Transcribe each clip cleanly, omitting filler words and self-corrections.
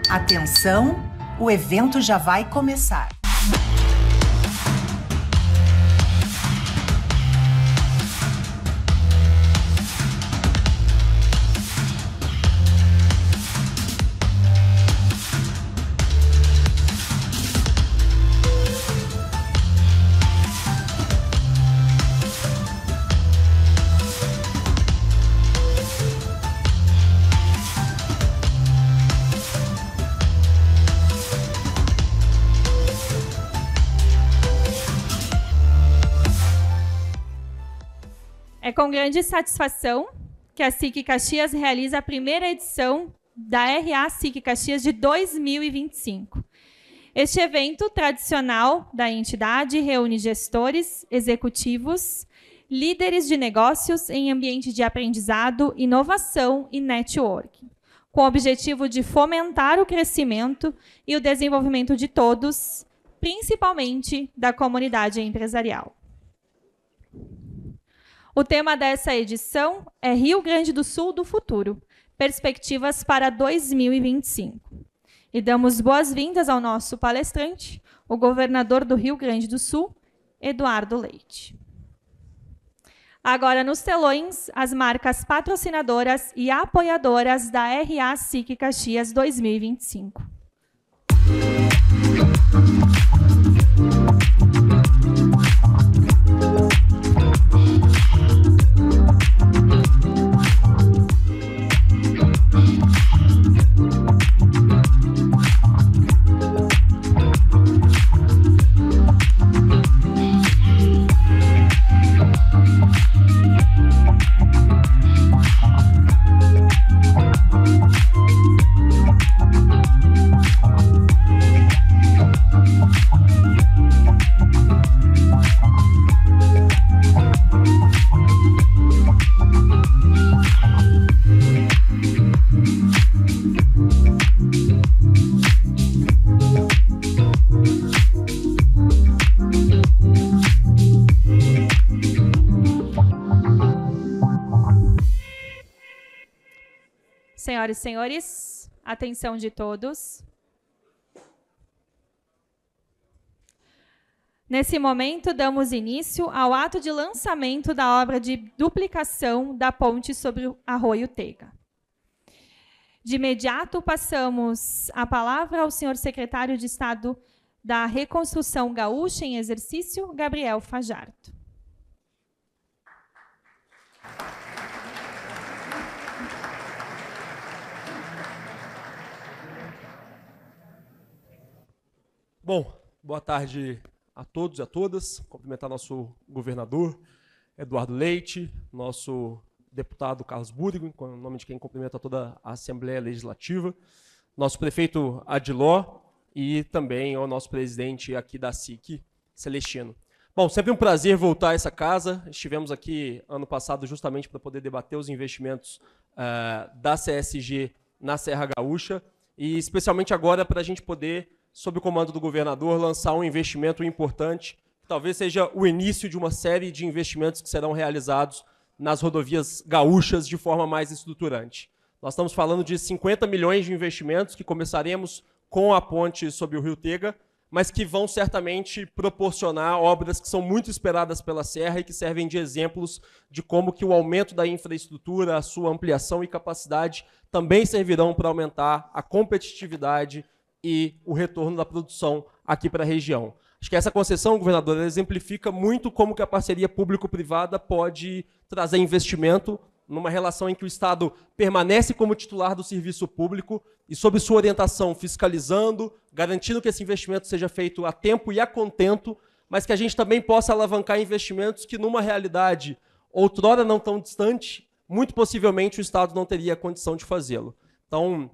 Atenção, o evento já vai começar. É com grande satisfação que a SIC Caxias realiza a primeira edição da RA SIC Caxias de 2025. Este evento tradicional da entidade reúne gestores, executivos, líderes de negócios em ambiente de aprendizado, inovação e networking, com o objetivo de fomentar o crescimento e o desenvolvimento de todos, principalmente da comunidade empresarial. O tema dessa edição é Rio Grande do Sul do Futuro, Perspectivas para 2025. E damos boas-vindas ao nosso palestrante, o governador do Rio Grande do Sul, Eduardo Leite. Agora, nos telões, as marcas patrocinadoras e apoiadoras da RA SIC Caxias 2025. Senhoras e senhores, atenção de todos. Nesse momento, damos início ao ato de lançamento da obra de duplicação da ponte sobre o Arroio Tega. De imediato, passamos a palavra ao senhor secretário de Estado da Reconstrução Gaúcha em exercício, Gabriel Fajardo. Bom, boa tarde a todos e a todas. Cumprimentar nosso governador, Eduardo Leite, nosso deputado Carlos Búrigo, em nome de quem cumprimenta toda a Assembleia Legislativa, nosso prefeito Adiló e também o nosso presidente aqui da SIC, Celestino. Bom, sempre um prazer voltar a essa casa. Estivemos aqui ano passado justamente para poder debater os investimentos da CSG na Serra Gaúcha e especialmente agora para a gente poder, sob o comando do governador, lançar um investimento importante, que talvez seja o início de uma série de investimentos que serão realizados nas rodovias gaúchas de forma mais estruturante. Nós estamos falando de 50 milhões de investimentos que começaremos com a ponte sobre o Rio Tega, mas que vão certamente proporcionar obras que são muito esperadas pela Serra e que servem de exemplos de como que o aumento da infraestrutura, a sua ampliação e capacidade também servirão para aumentar a competitividade e o retorno da produção aqui para a região. Acho que essa concessão, governador, exemplifica muito como que a parceria público-privada pode trazer investimento numa relação em que o Estado permanece como titular do serviço público e, sob sua orientação, fiscalizando, garantindo que esse investimento seja feito a tempo e a contento, mas que a gente também possa alavancar investimentos que, numa realidade outrora não tão distante, muito possivelmente o Estado não teria condição de fazê-lo. Então,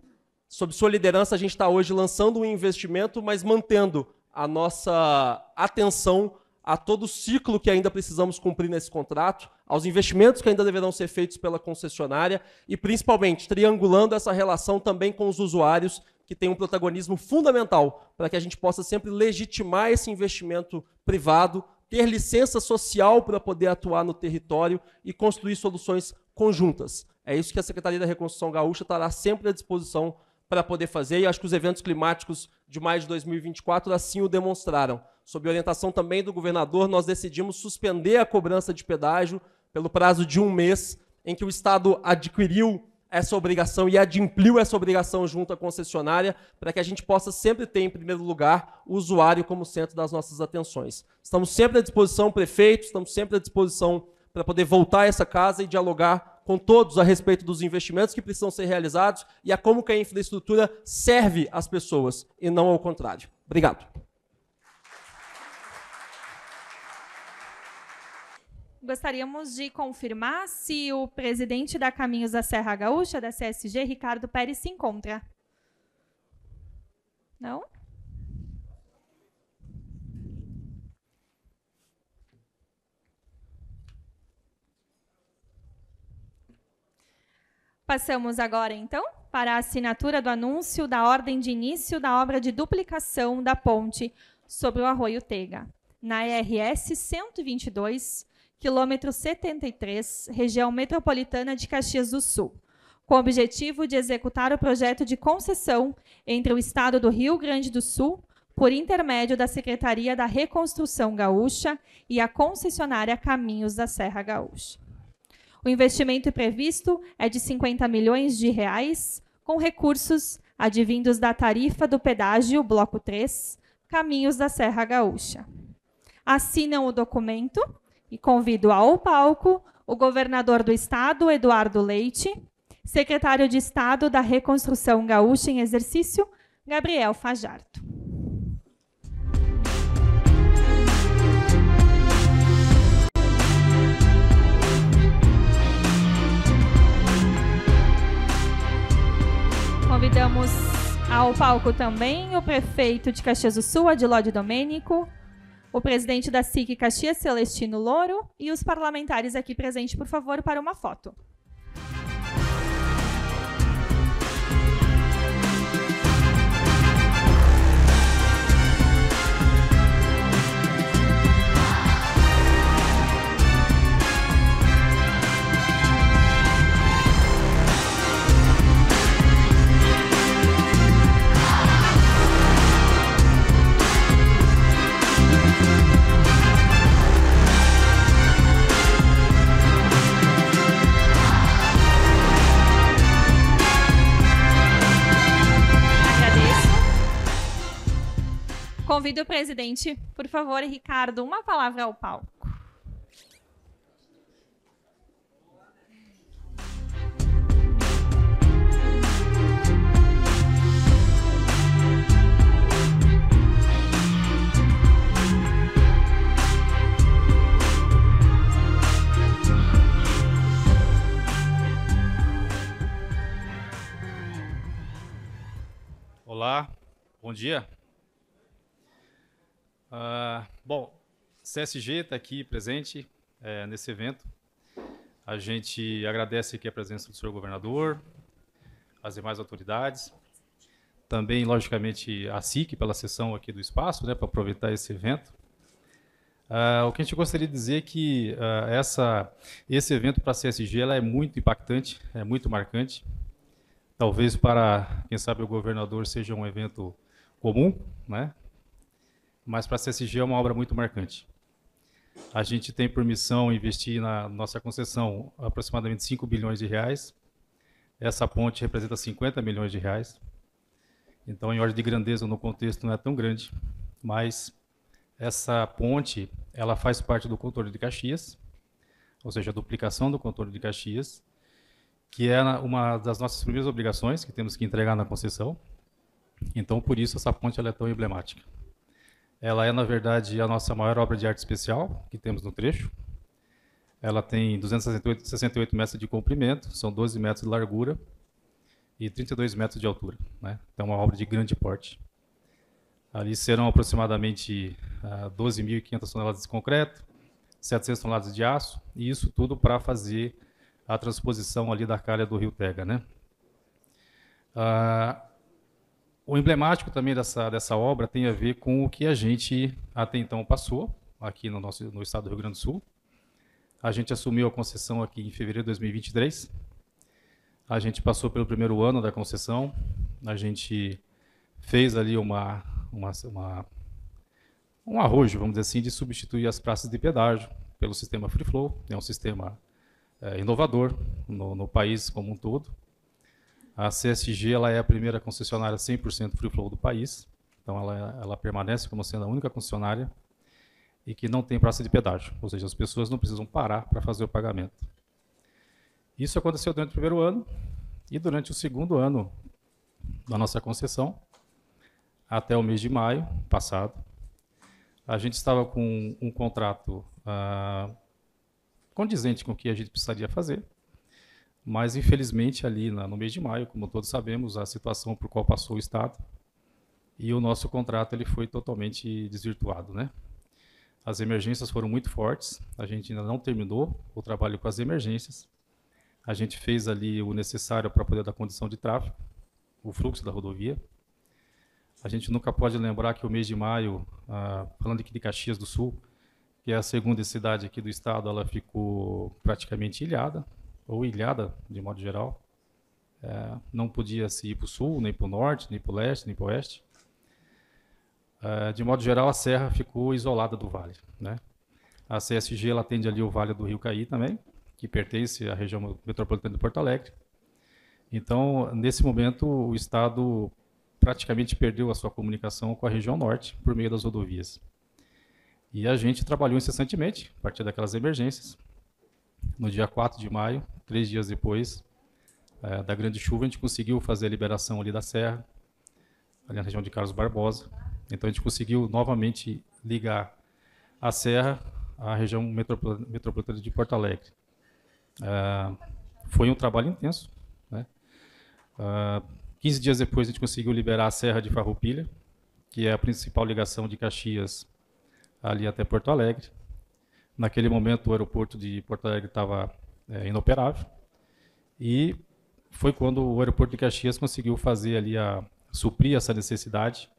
sob sua liderança, a gente está hoje lançando um investimento, mas mantendo a nossa atenção a todo o ciclo que ainda precisamos cumprir nesse contrato, aos investimentos que ainda deverão ser feitos pela concessionária e, principalmente, triangulando essa relação também com os usuários, que têm um protagonismo fundamental para que a gente possa sempre legitimar esse investimento privado, ter licença social para poder atuar no território e construir soluções conjuntas. É isso que a Secretaria da Reconstrução Gaúcha estará sempre à disposição para poder fazer, e acho que os eventos climáticos de maio de 2024 assim o demonstraram. Sob orientação também do governador, nós decidimos suspender a cobrança de pedágio pelo prazo de 1 mês, em que o Estado adquiriu essa obrigação e adimpliu essa obrigação junto à concessionária, para que a gente possa sempre ter, em primeiro lugar, o usuário como centro das nossas atenções. Estamos sempre à disposição, prefeito, estamos sempre à disposição para poder voltar a essa casa e dialogar com todos a respeito dos investimentos que precisam ser realizados e a como que a infraestrutura serve às pessoas, e não ao contrário. Obrigado. Gostaríamos de confirmar se o presidente da Caminhos da Serra Gaúcha, da CSG, Ricardo Pérez, se encontra. Não? Passamos agora, então, para a assinatura do anúncio da ordem de início da obra de duplicação da ponte sobre o Arroio Tega, na RS 122, quilômetro 73, região metropolitana de Caxias do Sul, com o objetivo de executar o projeto de concessão entre o Estado do Rio Grande do Sul, por intermédio da Secretaria da Reconstrução Gaúcha e a concessionária Caminhos da Serra Gaúcha. O investimento previsto é de R$ 50 milhões, com recursos advindos da tarifa do pedágio Bloco 3, Caminhos da Serra Gaúcha. Assinam o documento e convido ao palco o governador do Estado, Eduardo Leite, secretário de Estado da Reconstrução Gaúcha em exercício, Gabriel Fajardo. Convidamos ao palco também o prefeito de Caxias do Sul, Adilóide Domênico, o presidente da SIC Caxias, Celestino Louro, e os parlamentares aqui presentes, por favor, para uma foto. Convido o presidente, por favor, Ricardo, uma palavra ao palco. Olá, bom dia. Bom, CSG está aqui presente nesse evento. A gente agradece aqui a presença do senhor governador, as demais autoridades, também, logicamente, a SIC pela cessão aqui do espaço, para aproveitar esse evento. O que a gente gostaria de dizer é que esse evento para a CSG ela é muito impactante, é muito marcante. Talvez para, quem sabe, o governador seja um evento comum, mas para a CSG é uma obra muito marcante. A gente tem por missão investir na nossa concessão aproximadamente 5 bilhões de reais. Essa ponte representa 50 milhões de reais. Então, em ordem de grandeza, no contexto não é tão grande, mas essa ponte ela faz parte do contorno de Caxias, ou seja, a duplicação do contorno de Caxias, que é uma das nossas primeiras obrigações que temos que entregar na concessão. Então, por isso, essa ponte ela é tão emblemática. Ela é, na verdade, a nossa maior obra de arte especial que temos no trecho. Ela tem 268 metros de comprimento, são 12 metros de largura e 32 metros de altura. Então, é uma obra de grande porte. Ali serão aproximadamente 12.500 toneladas de concreto, 700 toneladas de aço, e isso tudo para fazer a transposição ali da calha do Rio Tega. O emblemático também dessa obra tem a ver com o que a gente até então passou aqui no estado do Rio Grande do Sul. A gente assumiu a concessão aqui em fevereiro de 2023. A gente passou pelo primeiro ano da concessão, a gente fez ali um arrojo, vamos dizer assim, de substituir as praças de pedágio pelo sistema Free Flow. É um sistema inovador no país como um todo. A CSG ela é a primeira concessionária 100% Free Flow do país, então ela permanece como sendo a única concessionária e que não tem praça de pedágio, ou seja, as pessoas não precisam parar para fazer o pagamento. Isso aconteceu durante o primeiro ano e durante o segundo ano da nossa concessão, até o mês de maio passado. A gente estava com um contrato condizente com o que a gente precisaria fazer, mas infelizmente ali no mês de maio, como todos sabemos, a situação por qual passou o Estado e o nosso contrato ele foi totalmente desvirtuado, né? As emergências foram muito fortes, a gente ainda não terminou o trabalho com as emergências, a gente fez ali o necessário para poder dar condição de tráfego, o fluxo da rodovia. A gente nunca pode lembrar que o mês de maio, falando aqui de Caxias do Sul, que é a segunda cidade aqui do estado, ela ficou praticamente ilhada, ou ilhada de modo geral. Não podia se ir para o sul, nem para o norte, nem para o leste, nem para o oeste. De modo geral, a serra ficou isolada do vale, né? A CSG ela atende ali o Vale do Rio Caí também, que pertence à região metropolitana de Porto Alegre. Então, nesse momento, o estado praticamente perdeu a sua comunicação com a região norte por meio das rodovias. E a gente trabalhou incessantemente, a partir daquelas emergências. No dia 4 de maio, 3 dias depois da grande chuva, a gente conseguiu fazer a liberação ali da serra, ali na região de Carlos Barbosa. Então, a gente conseguiu novamente ligar a serra à região metropolitana de Porto Alegre. Foi um trabalho intenso, né? 15 dias depois, a gente conseguiu liberar a serra de Farroupilha, que é a principal ligação de Caxias ali até Porto Alegre. Naquele momento, o aeroporto de Porto Alegre estava inoperável. E foi quando o aeroporto de Caxias conseguiu fazer ali suprir essa necessidade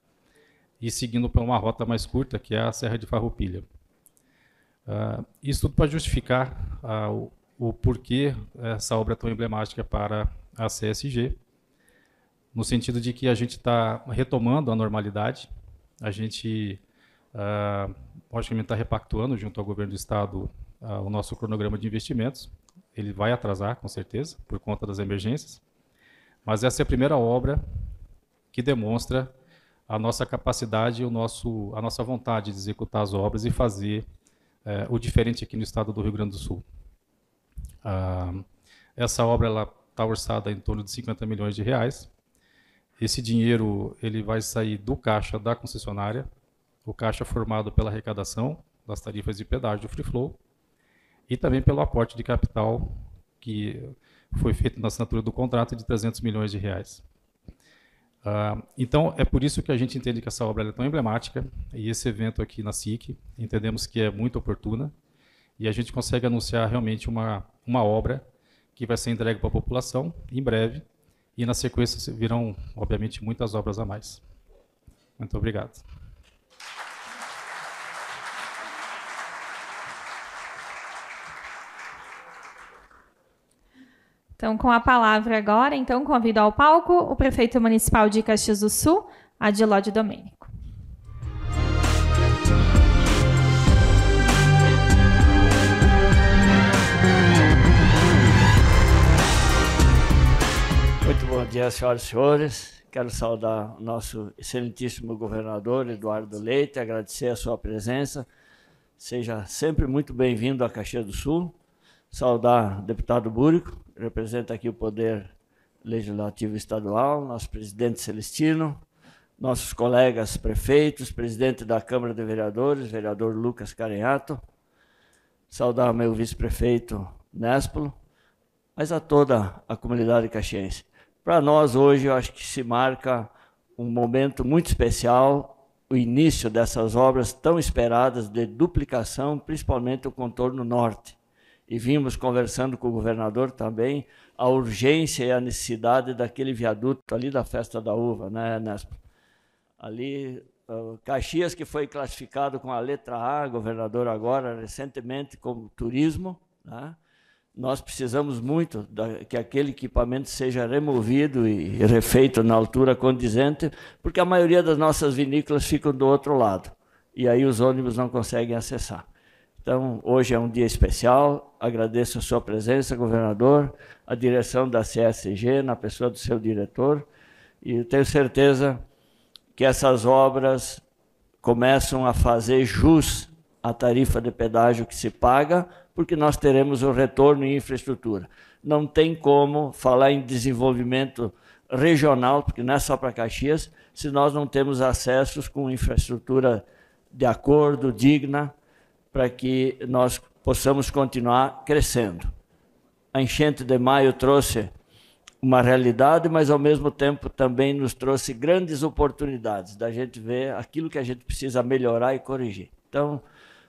e seguindo para uma rota mais curta, que é a Serra de Farroupilha. Isso tudo para justificar o porquê essa obra é tão emblemática para a CSG, no sentido de que a gente está retomando a normalidade, a gente, logicamente, está repactuando junto ao governo do Estado o nosso cronograma de investimentos. Ele vai atrasar, com certeza, por conta das emergências, mas essa é a primeira obra que demonstra a nossa capacidade, a nossa vontade de executar as obras e fazer o diferente aqui no estado do Rio Grande do Sul. Essa obra está orçada em torno de 50 milhões de reais. Esse dinheiro ele vai sair do caixa da concessionária, o caixa formado pela arrecadação das tarifas de pedágio do Free Flow e também pelo aporte de capital que foi feito na assinatura do contrato de 300 milhões de reais. Então, é por isso que a gente entende que essa obra é tão emblemática e esse evento aqui na SIC, entendemos que é muito oportuna e a gente consegue anunciar realmente uma obra que vai ser entregue para a população em breve e na sequência virão, obviamente, muitas obras a mais. Muito obrigado. Então, com a palavra agora, então, convido ao palco o prefeito municipal de Caxias do Sul, Adilódio Domênico. Muito bom dia, senhoras e senhores. Quero saudar o nosso excelentíssimo governador, Eduardo Leite, agradecer a sua presença. Seja sempre muito bem-vindo a Caxias do Sul. Saudar o deputado Búrico, que representa aqui o Poder Legislativo Estadual, nosso presidente Celestino, nossos colegas prefeitos, presidente da Câmara de Vereadores, vereador Lucas Carenhato, saudar meu vice-prefeito Néspolo, mas a toda a comunidade caxiense. Para nós, hoje, eu acho que se marca um momento muito especial, o início dessas obras tão esperadas de duplicação, principalmente o contorno norte. E vimos conversando com o governador também a urgência e a necessidade daquele viaduto ali da Festa da Uva, né, Néspolo? Ali, Caxias, que foi classificado com a letra A, governador agora, recentemente, como turismo, né? nós precisamos muito que aquele equipamento seja removido e refeito na altura condizente, porque a maioria das nossas vinícolas ficam do outro lado, e aí os ônibus não conseguem acessar. Então, hoje é um dia especial, agradeço a sua presença, governador, a direção da CSG, na pessoa do seu diretor, e tenho certeza que essas obras começam a fazer jus à tarifa de pedágio que se paga, porque nós teremos o retorno em infraestrutura. Não tem como falar em desenvolvimento regional, porque não é só para Caxias, se nós não temos acessos com infraestrutura de acordo, digna, para que nós possamos continuar crescendo. A enchente de maio trouxe uma realidade, mas ao mesmo tempo também nos trouxe grandes oportunidades da gente ver aquilo que a gente precisa melhorar e corrigir. Então,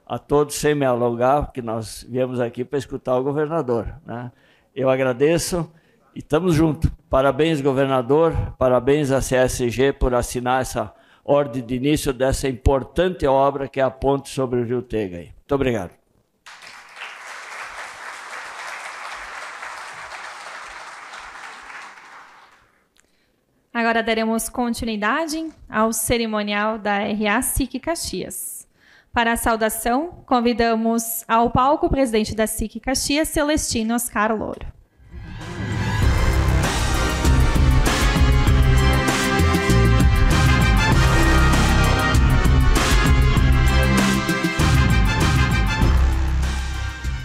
a todos, sem me alongar, porque nós viemos aqui para escutar o governador, né? Eu agradeço e estamos juntos. Parabéns, governador, parabéns à CSG por assinar essa ordem de início dessa importante obra que é a ponte sobre o Rio Tega. Muito obrigado. Agora daremos continuidade ao cerimonial da RA SIC Caxias. Para a saudação, convidamos ao palco o presidente da SIC Caxias, Celestino Oscar Louro.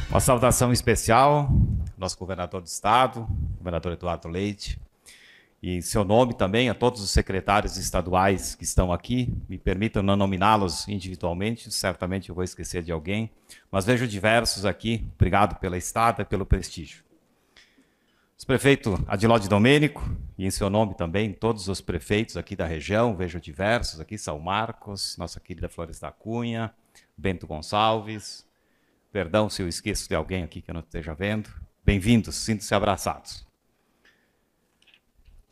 Uma saudação especial, nosso governador do estado, governador Eduardo Leite, e em seu nome também a todos os secretários estaduais que estão aqui. Me permitam não nominá-los individualmente, certamente eu vou esquecer de alguém, mas vejo diversos aqui. Obrigado pela estada e pelo prestígio. O prefeito Adilode Domênico, e em seu nome também todos os prefeitos aqui da região, vejo diversos aqui, São Marcos, nossa querida Flores da Cunha, Bento Gonçalves, perdão se eu esqueço de alguém aqui que eu não esteja vendo. Bem-vindos, sintam-se abraçados.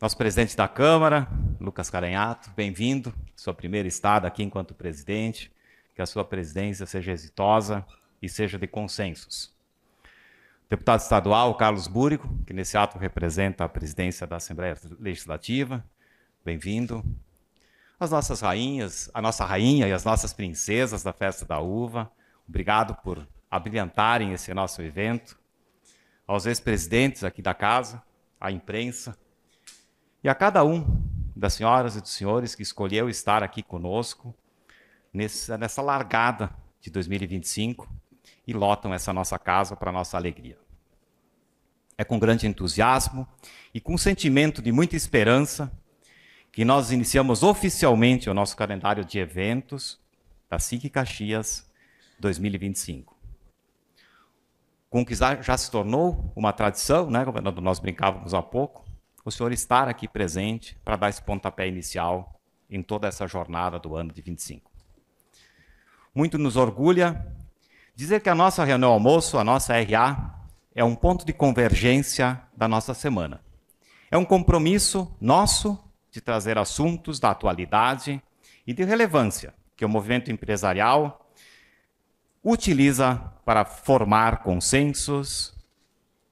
Nosso presidente da Câmara, Lucas Carenhato, bem-vindo, sua primeira estada aqui enquanto presidente, que a sua presidência seja exitosa e seja de consensos. Deputado estadual, Carlos Búrigo, que nesse ato representa a presidência da Assembleia Legislativa, bem-vindo. As nossas rainhas, a nossa rainha e as nossas princesas da Festa da Uva, obrigado por abrilhantarem esse nosso evento. Aos ex-presidentes aqui da casa, à imprensa, e a cada um das senhoras e dos senhores que escolheu estar aqui conosco nessa largada de 2025 e lotam essa nossa casa para nossa alegria. É com grande entusiasmo e com um sentimento de muita esperança que nós iniciamos oficialmente o nosso calendário de eventos da SIC Caxias 2025. Com o que já se tornou uma tradição, né, governador? Nós brincávamos há pouco, o senhor estar aqui presente para dar esse pontapé inicial em toda essa jornada do ano de 25. Muito nos orgulha dizer que a nossa reunião almoço, a nossa RA, é um ponto de convergência da nossa semana. É um compromisso nosso de trazer assuntos da atualidade e de relevância que o movimento empresarial utiliza para formar consensos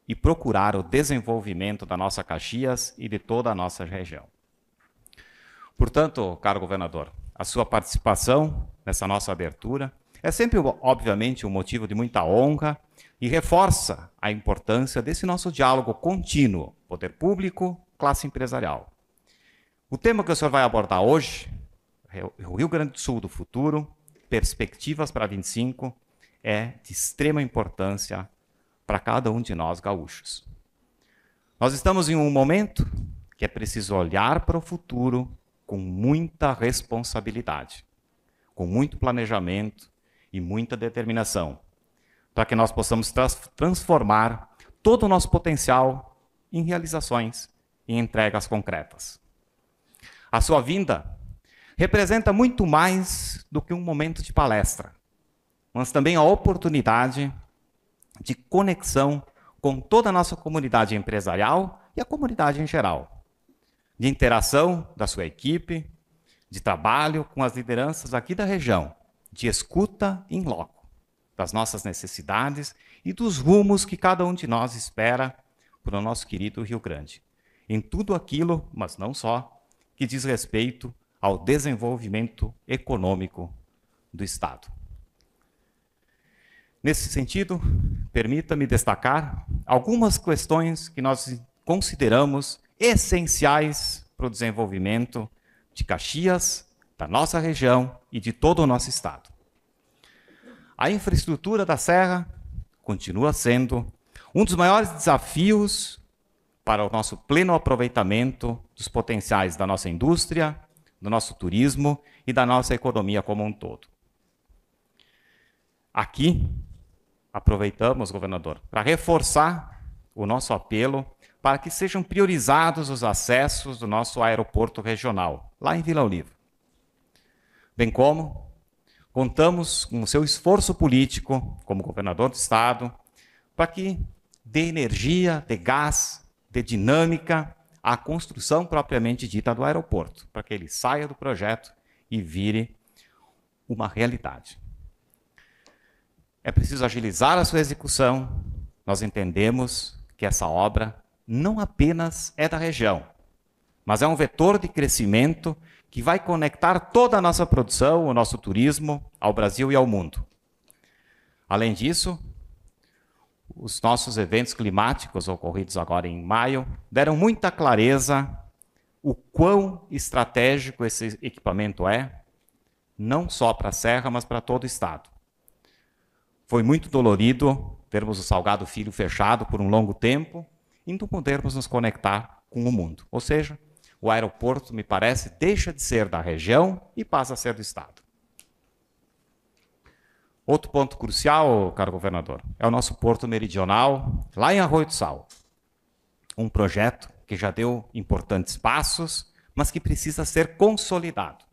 e procurar o desenvolvimento da nossa Caxias e de toda a nossa região. Portanto, caro governador, a sua participação nessa nossa abertura é sempre, obviamente, um motivo de muita honra e reforça a importância desse nosso diálogo contínuo, poder público, classe empresarial. O tema que o senhor vai abordar hoje, o Rio Grande do Sul do futuro, perspectivas para 25, é de extrema importância para cada um de nós gaúchos. Nós estamos em um momento que é preciso olhar para o futuro com muita responsabilidade, com muito planejamento e muita determinação, para que nós possamos transformar todo o nosso potencial em realizações e entregas concretas. A sua vinda representa muito mais do que um momento de palestra, mas também a oportunidade de conexão com toda a nossa comunidade empresarial e a comunidade em geral, de interação da sua equipe, de trabalho com as lideranças aqui da região, de escuta in loco, das nossas necessidades e dos rumos que cada um de nós espera para o nosso querido Rio Grande. Em tudo aquilo, mas não só, que diz respeito ao desenvolvimento econômico do Estado. Nesse sentido, permita-me destacar algumas questões que nós consideramos essenciais para o desenvolvimento de Caxias, da nossa região e de todo o nosso Estado. A infraestrutura da Serra continua sendo um dos maiores desafios para o nosso pleno aproveitamento dos potenciais da nossa indústria, do nosso turismo e da nossa economia como um todo. Aqui, aproveitamos, governador, para reforçar o nosso apelo para que sejam priorizados os acessos do nosso aeroporto regional, lá em Vila Oliva. Bem como contamos com o seu esforço político, como governador do Estado, para que dê energia, dê gás, dê dinâmica à construção propriamente dita do aeroporto, para que ele saia do projeto e vire uma realidade. É preciso agilizar a sua execução. Nós entendemos que essa obra não apenas é da região, mas é um vetor de crescimento que vai conectar toda a nossa produção, o nosso turismo, ao Brasil e ao mundo. Além disso, os nossos eventos climáticos ocorridos agora em maio deram muita clareza o quão estratégico esse equipamento é, não só para a Serra, mas para todo o Estado. Foi muito dolorido termos o Salgado Filho fechado por um longo tempo e não podermos nos conectar com o mundo. Ou seja, o aeroporto, me parece, deixa de ser da região e passa a ser do Estado. Outro ponto crucial, caro governador, é o nosso Porto Meridional, lá em Arroio do Sal. Um projeto que já deu importantes passos, mas que precisa ser consolidado.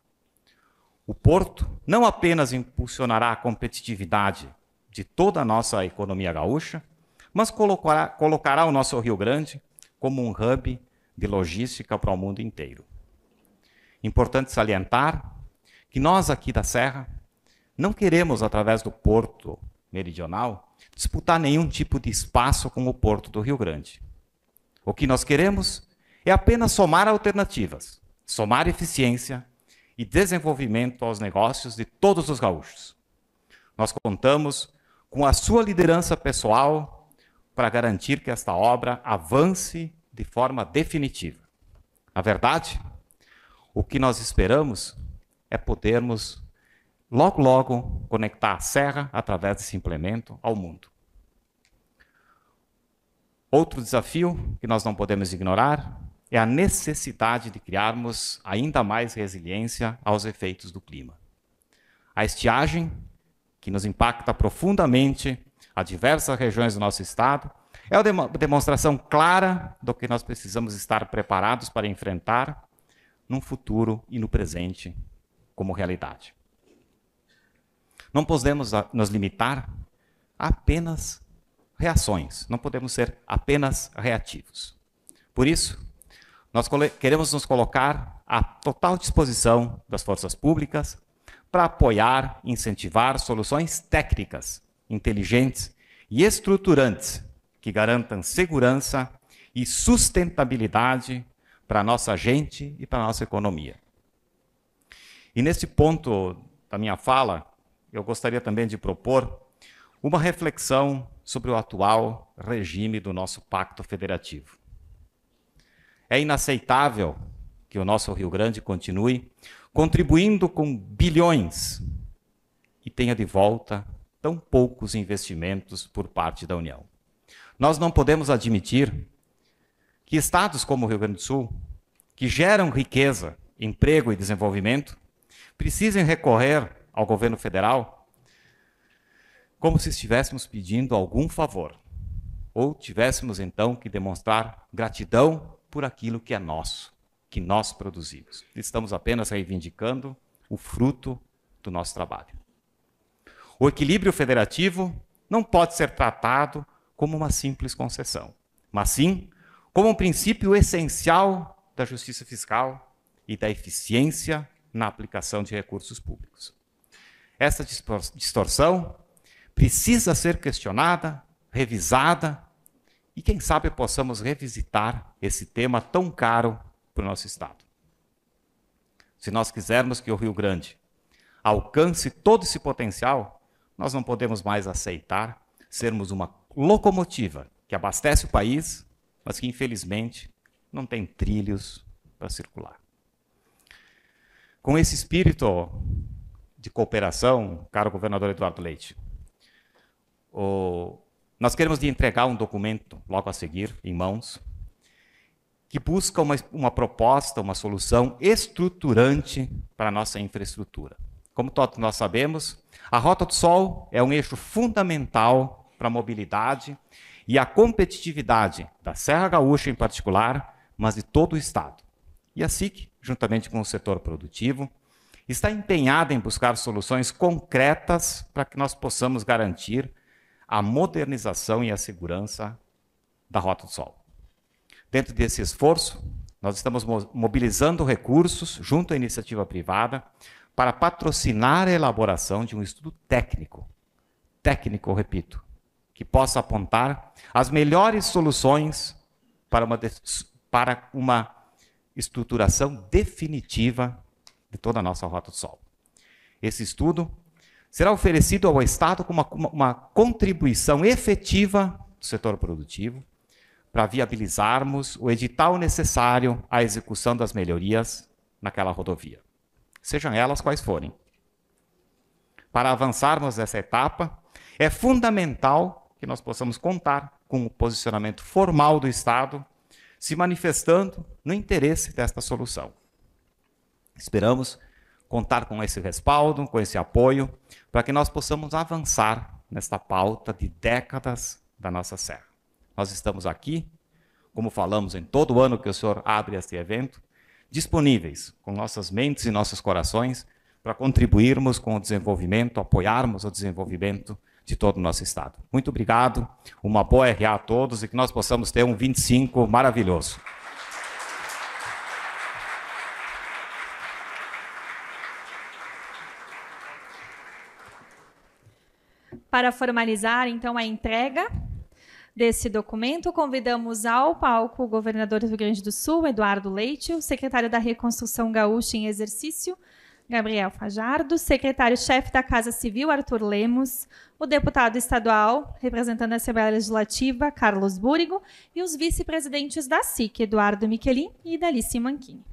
O porto não apenas impulsionará a competitividade de toda a nossa economia gaúcha, mas colocará o nosso Rio Grande como um hub de logística para o mundo inteiro. Importante salientar que nós aqui da Serra não queremos, através do Porto Meridional, disputar nenhum tipo de espaço com o Porto do Rio Grande. O que nós queremos é apenas somar alternativas, somar eficiência e desenvolvimento aos negócios de todos os gaúchos. Nós contamos com a sua liderança pessoal para garantir que esta obra avance de forma definitiva. Na verdade, o que nós esperamos é podermos, logo, logo, conectar a Serra, através desse implemento, ao mundo. Outro desafio que nós não podemos ignorar é a necessidade de criarmos ainda mais resiliência aos efeitos do clima. A estiagem, que nos impacta profundamente a diversas regiões do nosso estado, é uma demonstração clara do que nós precisamos estar preparados para enfrentar no futuro e no presente como realidade. Não podemos nos limitar a apenas reações, não podemos ser apenas reativos. Por isso, nós queremos nos colocar à total disposição das forças públicas para apoiar e incentivar soluções técnicas, inteligentes e estruturantes que garantam segurança e sustentabilidade para a nossa gente e para a nossa economia. E nesse ponto da minha fala, eu gostaria também de propor uma reflexão sobre o atual regime do nosso pacto federativo. É inaceitável que o nosso Rio Grande continue contribuindo com bilhões e tenha de volta tão poucos investimentos por parte da União. Nós não podemos admitir que estados como o Rio Grande do Sul, que geram riqueza, emprego e desenvolvimento, precisem recorrer ao governo federal como se estivéssemos pedindo algum favor, ou tivéssemos então que demonstrar gratidão por aquilo que é nosso, que nós produzimos. Estamos apenas reivindicando o fruto do nosso trabalho. O equilíbrio federativo não pode ser tratado como uma simples concessão, mas sim como um princípio essencial da justiça fiscal e da eficiência na aplicação de recursos públicos. Essa distorção precisa ser questionada, revisada, e quem sabe possamos revisitar esse tema tão caro para o nosso Estado. Se nós quisermos que o Rio Grande alcance todo esse potencial, nós não podemos mais aceitar sermos uma locomotiva que abastece o país, mas que, infelizmente, não tem trilhos para circular. Com esse espírito de cooperação, caro governador Eduardo Leite, nós queremos lhe entregar um documento, logo a seguir, em mãos, que busca uma proposta, uma solução estruturante para a nossa infraestrutura. Como todos nós sabemos, a Rota do Sol é um eixo fundamental para a mobilidade e a competitividade da Serra Gaúcha em particular, mas de todo o Estado. E a SIC, juntamente com o setor produtivo, está empenhada em buscar soluções concretas para que nós possamos garantir a modernização e a segurança da Rota do Sol. Dentro desse esforço, nós estamos mobilizando recursos junto à iniciativa privada para patrocinar a elaboração de um estudo técnico, repito, que possa apontar as melhores soluções para uma estruturação definitiva de toda a nossa Rota do Sol. Esse estudo será oferecido ao Estado como uma contribuição efetiva do setor produtivo para viabilizarmos o edital necessário à execução das melhorias naquela rodovia, sejam elas quais forem. Para avançarmos nessa etapa, é fundamental que nós possamos contar com o posicionamento formal do Estado se manifestando no interesse desta solução. Esperamos contar com esse respaldo, com esse apoio, para que nós possamos avançar nesta pauta de décadas da nossa serra. Nós estamos aqui, como falamos em todo ano que o senhor abre este evento, disponíveis com nossas mentes e nossos corações para contribuirmos com o desenvolvimento, apoiarmos o desenvolvimento de todo o nosso Estado. Muito obrigado, uma boa RA a todos e que nós possamos ter um 25 maravilhoso. Para formalizar, então, a entrega desse documento, convidamos ao palco o governador do Rio Grande do Sul, Eduardo Leite, o secretário da Reconstrução Gaúcha em exercício, Gabriel Fajardo, secretário-chefe da Casa Civil, Arthur Lemos, o deputado estadual, representando a Assembleia Legislativa, Carlos Búrigo, e os vice-presidentes da SIC, Eduardo Michelin e Dalice Manchini.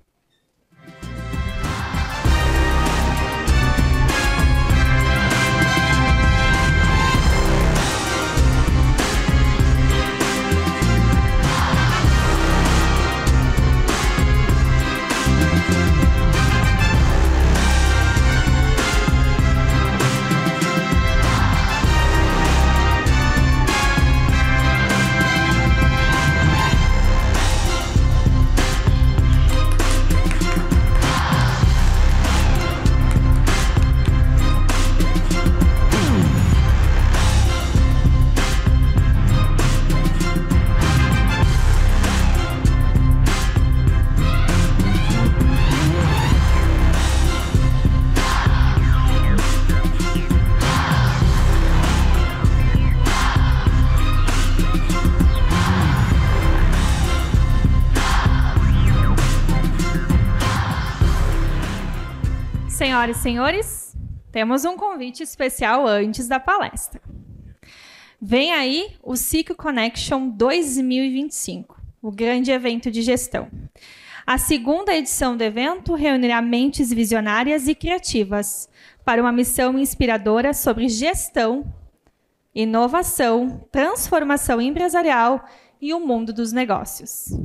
Senhoras e senhores, temos um convite especial antes da palestra. Vem aí o SIC Connection 2025, o grande evento de gestão. A segunda edição do evento reunirá mentes visionárias e criativas para uma missão inspiradora sobre gestão, inovação, transformação empresarial e o mundo dos negócios.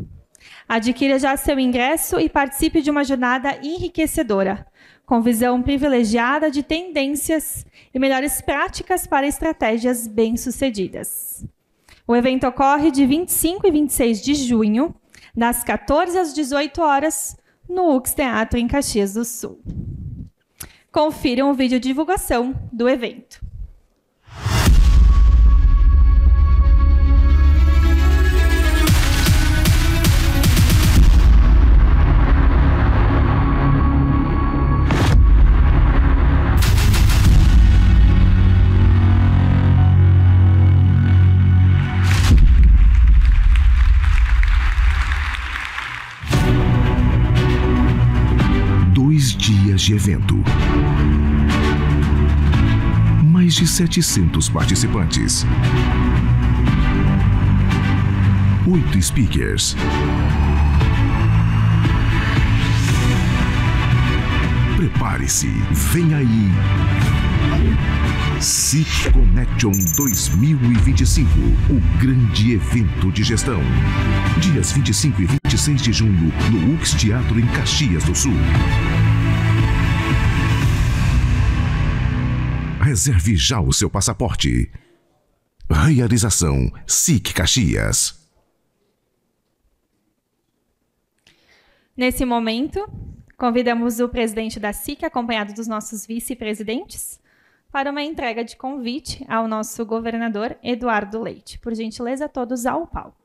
Adquira já seu ingresso e participe de uma jornada enriquecedora, com visão privilegiada de tendências e melhores práticas para estratégias bem-sucedidas. O evento ocorre de 25 e 26 de junho, das 14 às 18 horas, no UX Teatro, em Caxias do Sul. Confiram o vídeo de divulgação do evento. dias de evento. Mais de 700 participantes. 8 speakers. Prepare-se, vem aí. SIC Connection 2025, o grande evento de gestão. Dias 25 e 26 de junho, no UX Teatro em Caxias do Sul. Reserve já o seu passaporte. Realização SIC Caxias. Nesse momento, convidamos o presidente da SIC, acompanhado dos nossos vice-presidentes, para uma entrega de convite ao nosso governador Eduardo Leite. Por gentileza, todos ao palco.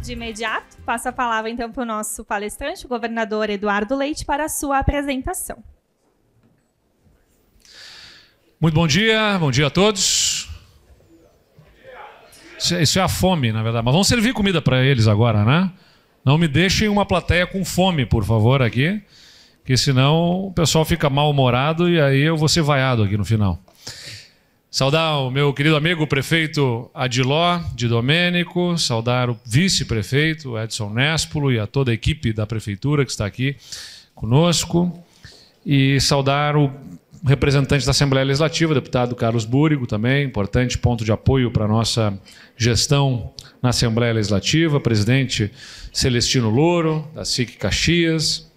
De imediato, passo a palavra então para o nosso palestrante, o governador Eduardo Leite, para a sua apresentação. Muito bom dia a todos. Isso é a fome, na verdade. Mas vamos servir comida para eles agora, né? Não me deixem uma plateia com fome, por favor, aqui, que senão o pessoal fica mal-humorado e aí eu vou ser vaiado aqui no final. Saudar o meu querido amigo, o prefeito Adiló de Domênico, saudar o vice-prefeito Edson Nespolo e a toda a equipe da prefeitura que está aqui conosco, e saudar o representante da Assembleia Legislativa, o deputado Carlos Búrigo também, importante ponto de apoio para a nossa gestão na Assembleia Legislativa, presidente Celestino Louro, da SIC Caxias,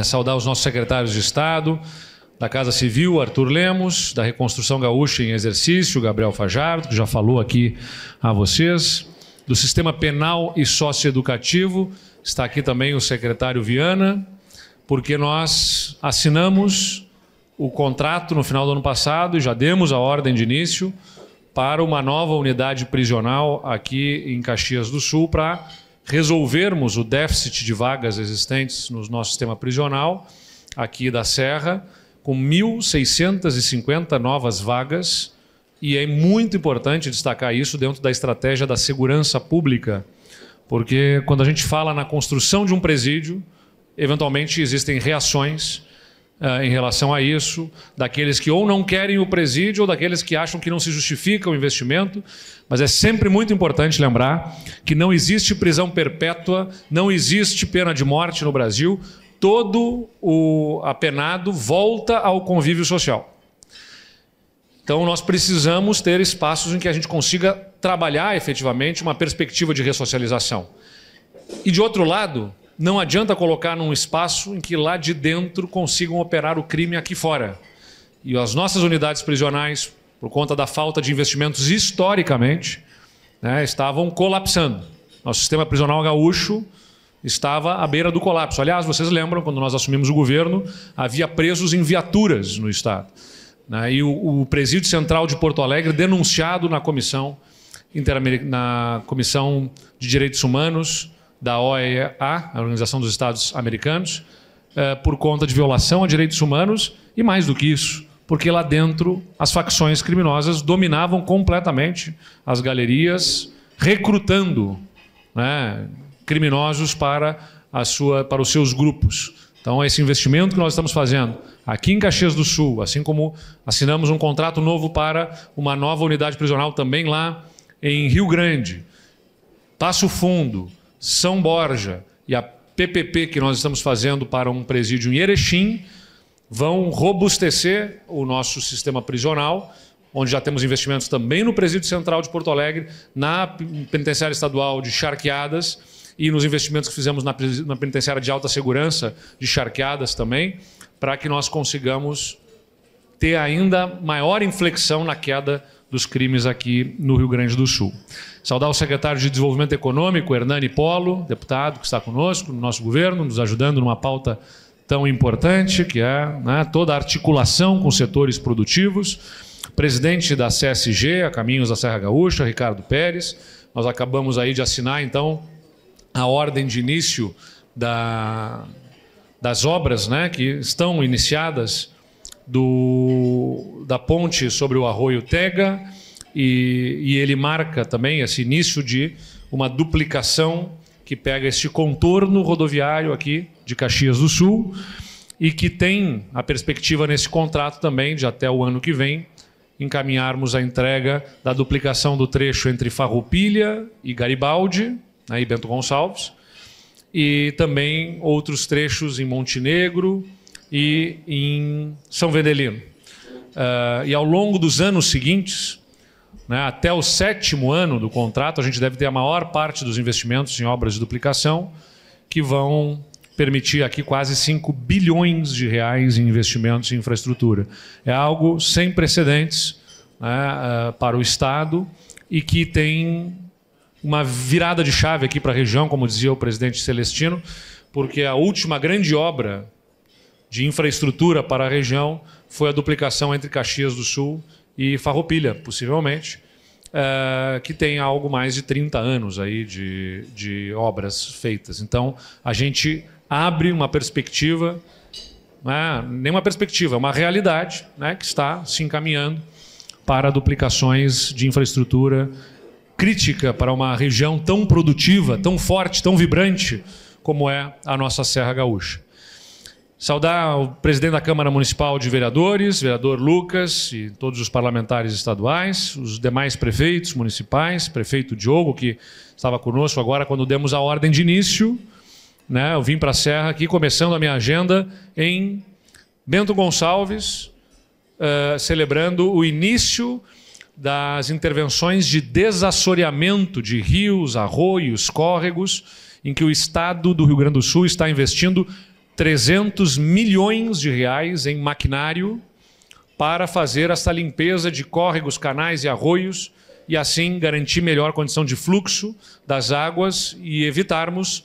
saudar os nossos secretários de Estado, da Casa Civil, Arthur Lemos, da Reconstrução Gaúcha em Exercício, Gabriel Fajardo, que já falou aqui a vocês, do Sistema Penal e Socioeducativo, está aqui também o secretário Viana, porque nós assinamos o contrato no final do ano passado e já demos a ordem de início para uma nova unidade prisional aqui em Caxias do Sul para resolvermos o déficit de vagas existentes no nosso sistema prisional aqui da Serra, com 1.650 novas vagas, e é muito importante destacar isso dentro da estratégia da segurança pública, porque quando a gente fala na construção de um presídio, eventualmente existem reações em relação a isso, daqueles que ou não querem o presídio ou daqueles que acham que não se justifica o investimento, mas é sempre muito importante lembrar que não existe prisão perpétua, não existe pena de morte no Brasil. Todo o apenado volta ao convívio social. Então, nós precisamos ter espaços em que a gente consiga trabalhar efetivamente uma perspectiva de ressocialização. E, de outro lado, não adianta colocar num espaço em que lá de dentro consigam operar o crime aqui fora. E as nossas unidades prisionais, por conta da falta de investimentos historicamente, né, estavam colapsando. Nosso sistema prisional gaúcho estava à beira do colapso. Aliás, vocês lembram, quando nós assumimos o governo, havia presos em viaturas no Estado. Né? E o Presídio Central de Porto Alegre, denunciado na Comissão de Direitos Humanos da OEA, a Organização dos Estados Americanos, por conta de violação a direitos humanos e, mais do que isso, porque lá dentro as facções criminosas dominavam completamente as galerias, recrutando, né, criminosos para os seus grupos. Então, esse investimento que nós estamos fazendo aqui em Caxias do Sul, assim como assinamos um contrato novo para uma nova unidade prisional também lá em Rio Grande, Passo Fundo, São Borja e a PPP que nós estamos fazendo para um presídio em Erechim, vão robustecer o nosso sistema prisional, onde já temos investimentos também no Presídio Central de Porto Alegre, na Penitenciária Estadual de Charqueadas e nos investimentos que fizemos na penitenciária de alta segurança, de Charqueadas também, para que nós consigamos ter ainda maior inflexão na queda dos crimes aqui no Rio Grande do Sul. Saudar o secretário de Desenvolvimento Econômico, Hernani Polo, deputado que está conosco no nosso governo, nos ajudando numa pauta tão importante, que é, né, toda a articulação com setores produtivos. Presidente da CSG, a Caminhos da Serra Gaúcha, Ricardo Pérez. Nós acabamos aí de assinar, então, a ordem de início das obras, né, que estão iniciadas da ponte sobre o Arroio Tega, e ele marca também esse início de uma duplicação que pega este contorno rodoviário aqui de Caxias do Sul e que tem a perspectiva nesse contrato também de até o ano que vem encaminharmos a entrega da duplicação do trecho entre Farroupilha e Garibaldi, né, e Bento Gonçalves, e também outros trechos em Montenegro e em São Vendelino. E ao longo dos anos seguintes, né, até o 7º ano do contrato, a gente deve ter a maior parte dos investimentos em obras de duplicação, que vão permitir aqui quase 5 bilhões de reais em investimentos em infraestrutura. É algo sem precedentes, né, para o Estado, e que tem uma virada de chave aqui para a região, como dizia o presidente Celestino, porque a última grande obra de infraestrutura para a região foi a duplicação entre Caxias do Sul e Farroupilha, possivelmente, que tem algo mais de 30 anos aí de obras feitas. Então, a gente abre uma perspectiva, né, nem uma perspectiva, uma realidade, né, que está se encaminhando para duplicações de infraestrutura crítica para uma região tão produtiva, tão forte, tão vibrante como é a nossa Serra Gaúcha. Saudar o presidente da Câmara Municipal de Vereadores, vereador Lucas, e todos os parlamentares estaduais, os demais prefeitos municipais, prefeito Diogo, que estava conosco agora quando demos a ordem de início, né? Eu vim para a Serra aqui, começando a minha agenda em Bento Gonçalves, celebrando o início das intervenções de desassoreamento de rios, arroios, córregos, em que o Estado do Rio Grande do Sul está investindo 300 milhões de reais em maquinário para fazer essa limpeza de córregos, canais e arroios e assim garantir melhor condição de fluxo das águas e evitarmos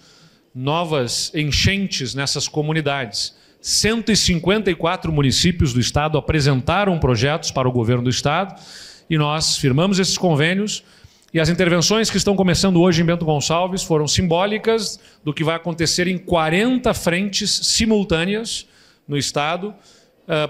novas enchentes nessas comunidades. 154 municípios do Estado apresentaram projetos para o governo do Estado e nós firmamos esses convênios. E as intervenções que estão começando hoje em Bento Gonçalves foram simbólicas do que vai acontecer em 40 frentes simultâneas no Estado,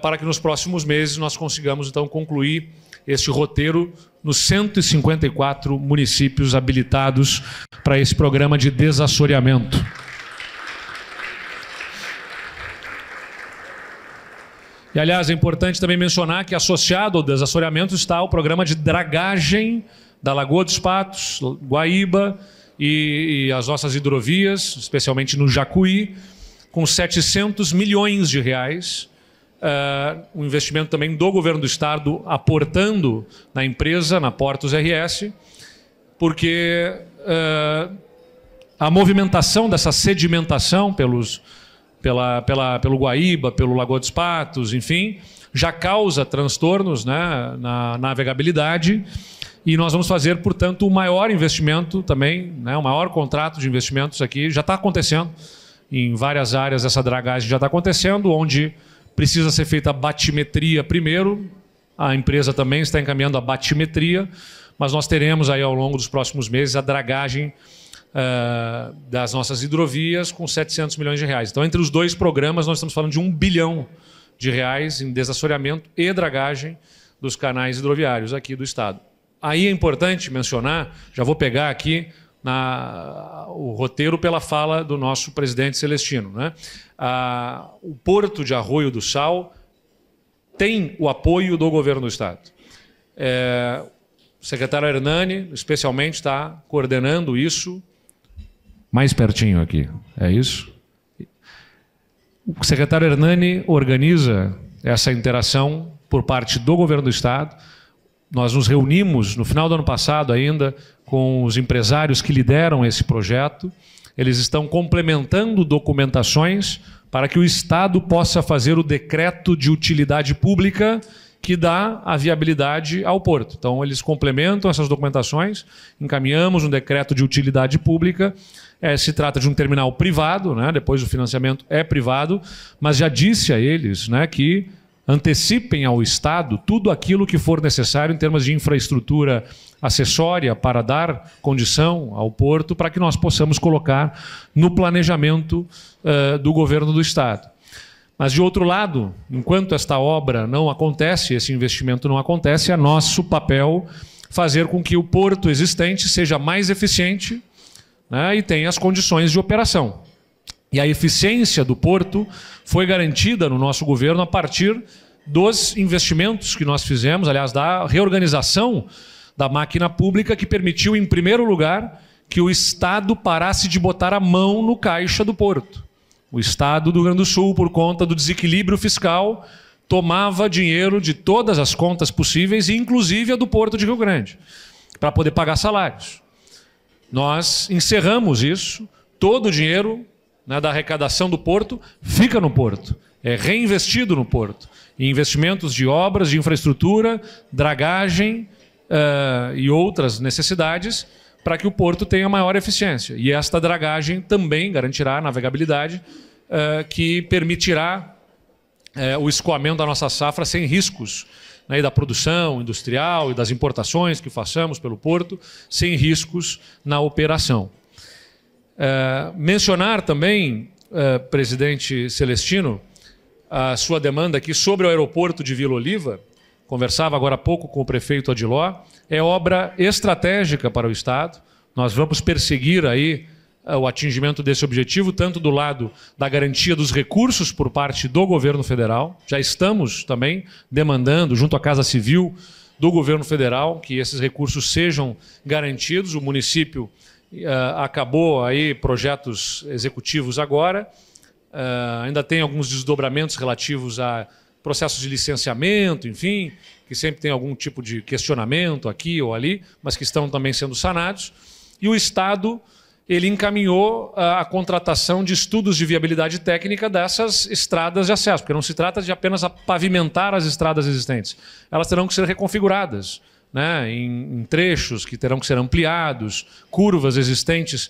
para que nos próximos meses nós consigamos, então, concluir este roteiro nos 154 municípios habilitados para esse programa de desassoreamento. E, aliás, é importante também mencionar que, associado ao desassoreamento, está o programa de dragagem da Lagoa dos Patos, Guaíba e as nossas hidrovias, especialmente no Jacuí, com 700 milhões de reais. Um investimento também do governo do Estado aportando na empresa, na Portos RS, porque a movimentação dessa sedimentação pelo Guaíba, pelo Lagoa dos Patos, enfim, já causa transtornos, né, na navegabilidade. E nós vamos fazer, portanto, o maior investimento também, né, o maior contrato de investimentos aqui. Já está acontecendo em várias áreas, essa dragagem já está acontecendo, onde precisa ser feita a batimetria primeiro. A empresa também está encaminhando a batimetria, mas nós teremos aí ao longo dos próximos meses a dragagem das nossas hidrovias com 700 milhões de reais. Então, entre os dois programas, nós estamos falando de 1 bilhão de reais em desassoreamento e dragagem dos canais hidroviários aqui do Estado. Aí é importante mencionar, já vou pegar aqui o roteiro pela fala do nosso presidente Celestino, né? O Porto de Arroio do Sal tem o apoio do governo do Estado. O secretário Hernani, especialmente, está coordenando isso. Mais pertinho aqui, é isso? O secretário Hernani organiza essa interação por parte do governo do Estado. Nós nos reunimos no final do ano passado ainda com os empresários que lideram esse projeto eles estão complementando documentações para que o Estado possa fazer o decreto de utilidade pública que dá a viabilidade ao porto. Então, eles complementam essas documentações, encaminhamos um decreto de utilidade pública. Se trata de um terminal privado, né? Depois o financiamento é privado, mas já disse a eles, né, que antecipem ao Estado tudo aquilo que for necessário em termos de infraestrutura acessória para dar condição ao porto para que nós possamos colocar no planejamento do governo do Estado. Mas, de outro lado, enquanto esta obra não acontece, esse investimento não acontece, é nosso papel fazer com que o porto existente seja mais eficiente, né, e tenha as condições de operação. E a eficiência do porto foi garantida no nosso governo a partir dos investimentos que nós fizemos, aliás, da reorganização da máquina pública, que permitiu, em primeiro lugar, que o Estado parasse de botar a mão no caixa do porto. O Estado do Rio Grande do Sul, por conta do desequilíbrio fiscal, tomava dinheiro de todas as contas possíveis, inclusive a do Porto de Rio Grande, para poder pagar salários. Nós encerramos isso, todo o dinheiro, né, da arrecadação do porto fica no porto, é reinvestido no porto, em investimentos de obras, de infraestrutura, dragagem e outras necessidades, para que o porto tenha maior eficiência. E esta dragagem também garantirá a navegabilidade, que permitirá o escoamento da nossa safra sem riscos, né, e da produção industrial e das importações que façamos pelo porto, sem riscos na operação. Mencionar também, presidente Celestino, a sua demanda aqui sobre o aeroporto de Vila Oliva. Conversava agora há pouco com o prefeito Adiló, é obra estratégica para o Estado. Nós vamos perseguir aí o atingimento desse objetivo, tanto do lado da garantia dos recursos por parte do governo federal. Já estamos também demandando, junto à Casa Civil do governo federal, que esses recursos sejam garantidos. O município acabou aí projetos executivos agora, ainda tem alguns desdobramentos relativos a processos de licenciamento, enfim, que sempre tem algum tipo de questionamento aqui ou ali, mas que estão também sendo sanados. E o Estado, ele encaminhou a contratação de estudos de viabilidade técnica dessas estradas de acesso, porque não se trata de apenas pavimentar as estradas existentes. Elas terão que ser reconfiguradas, né, em trechos que terão que ser ampliados, curvas existentes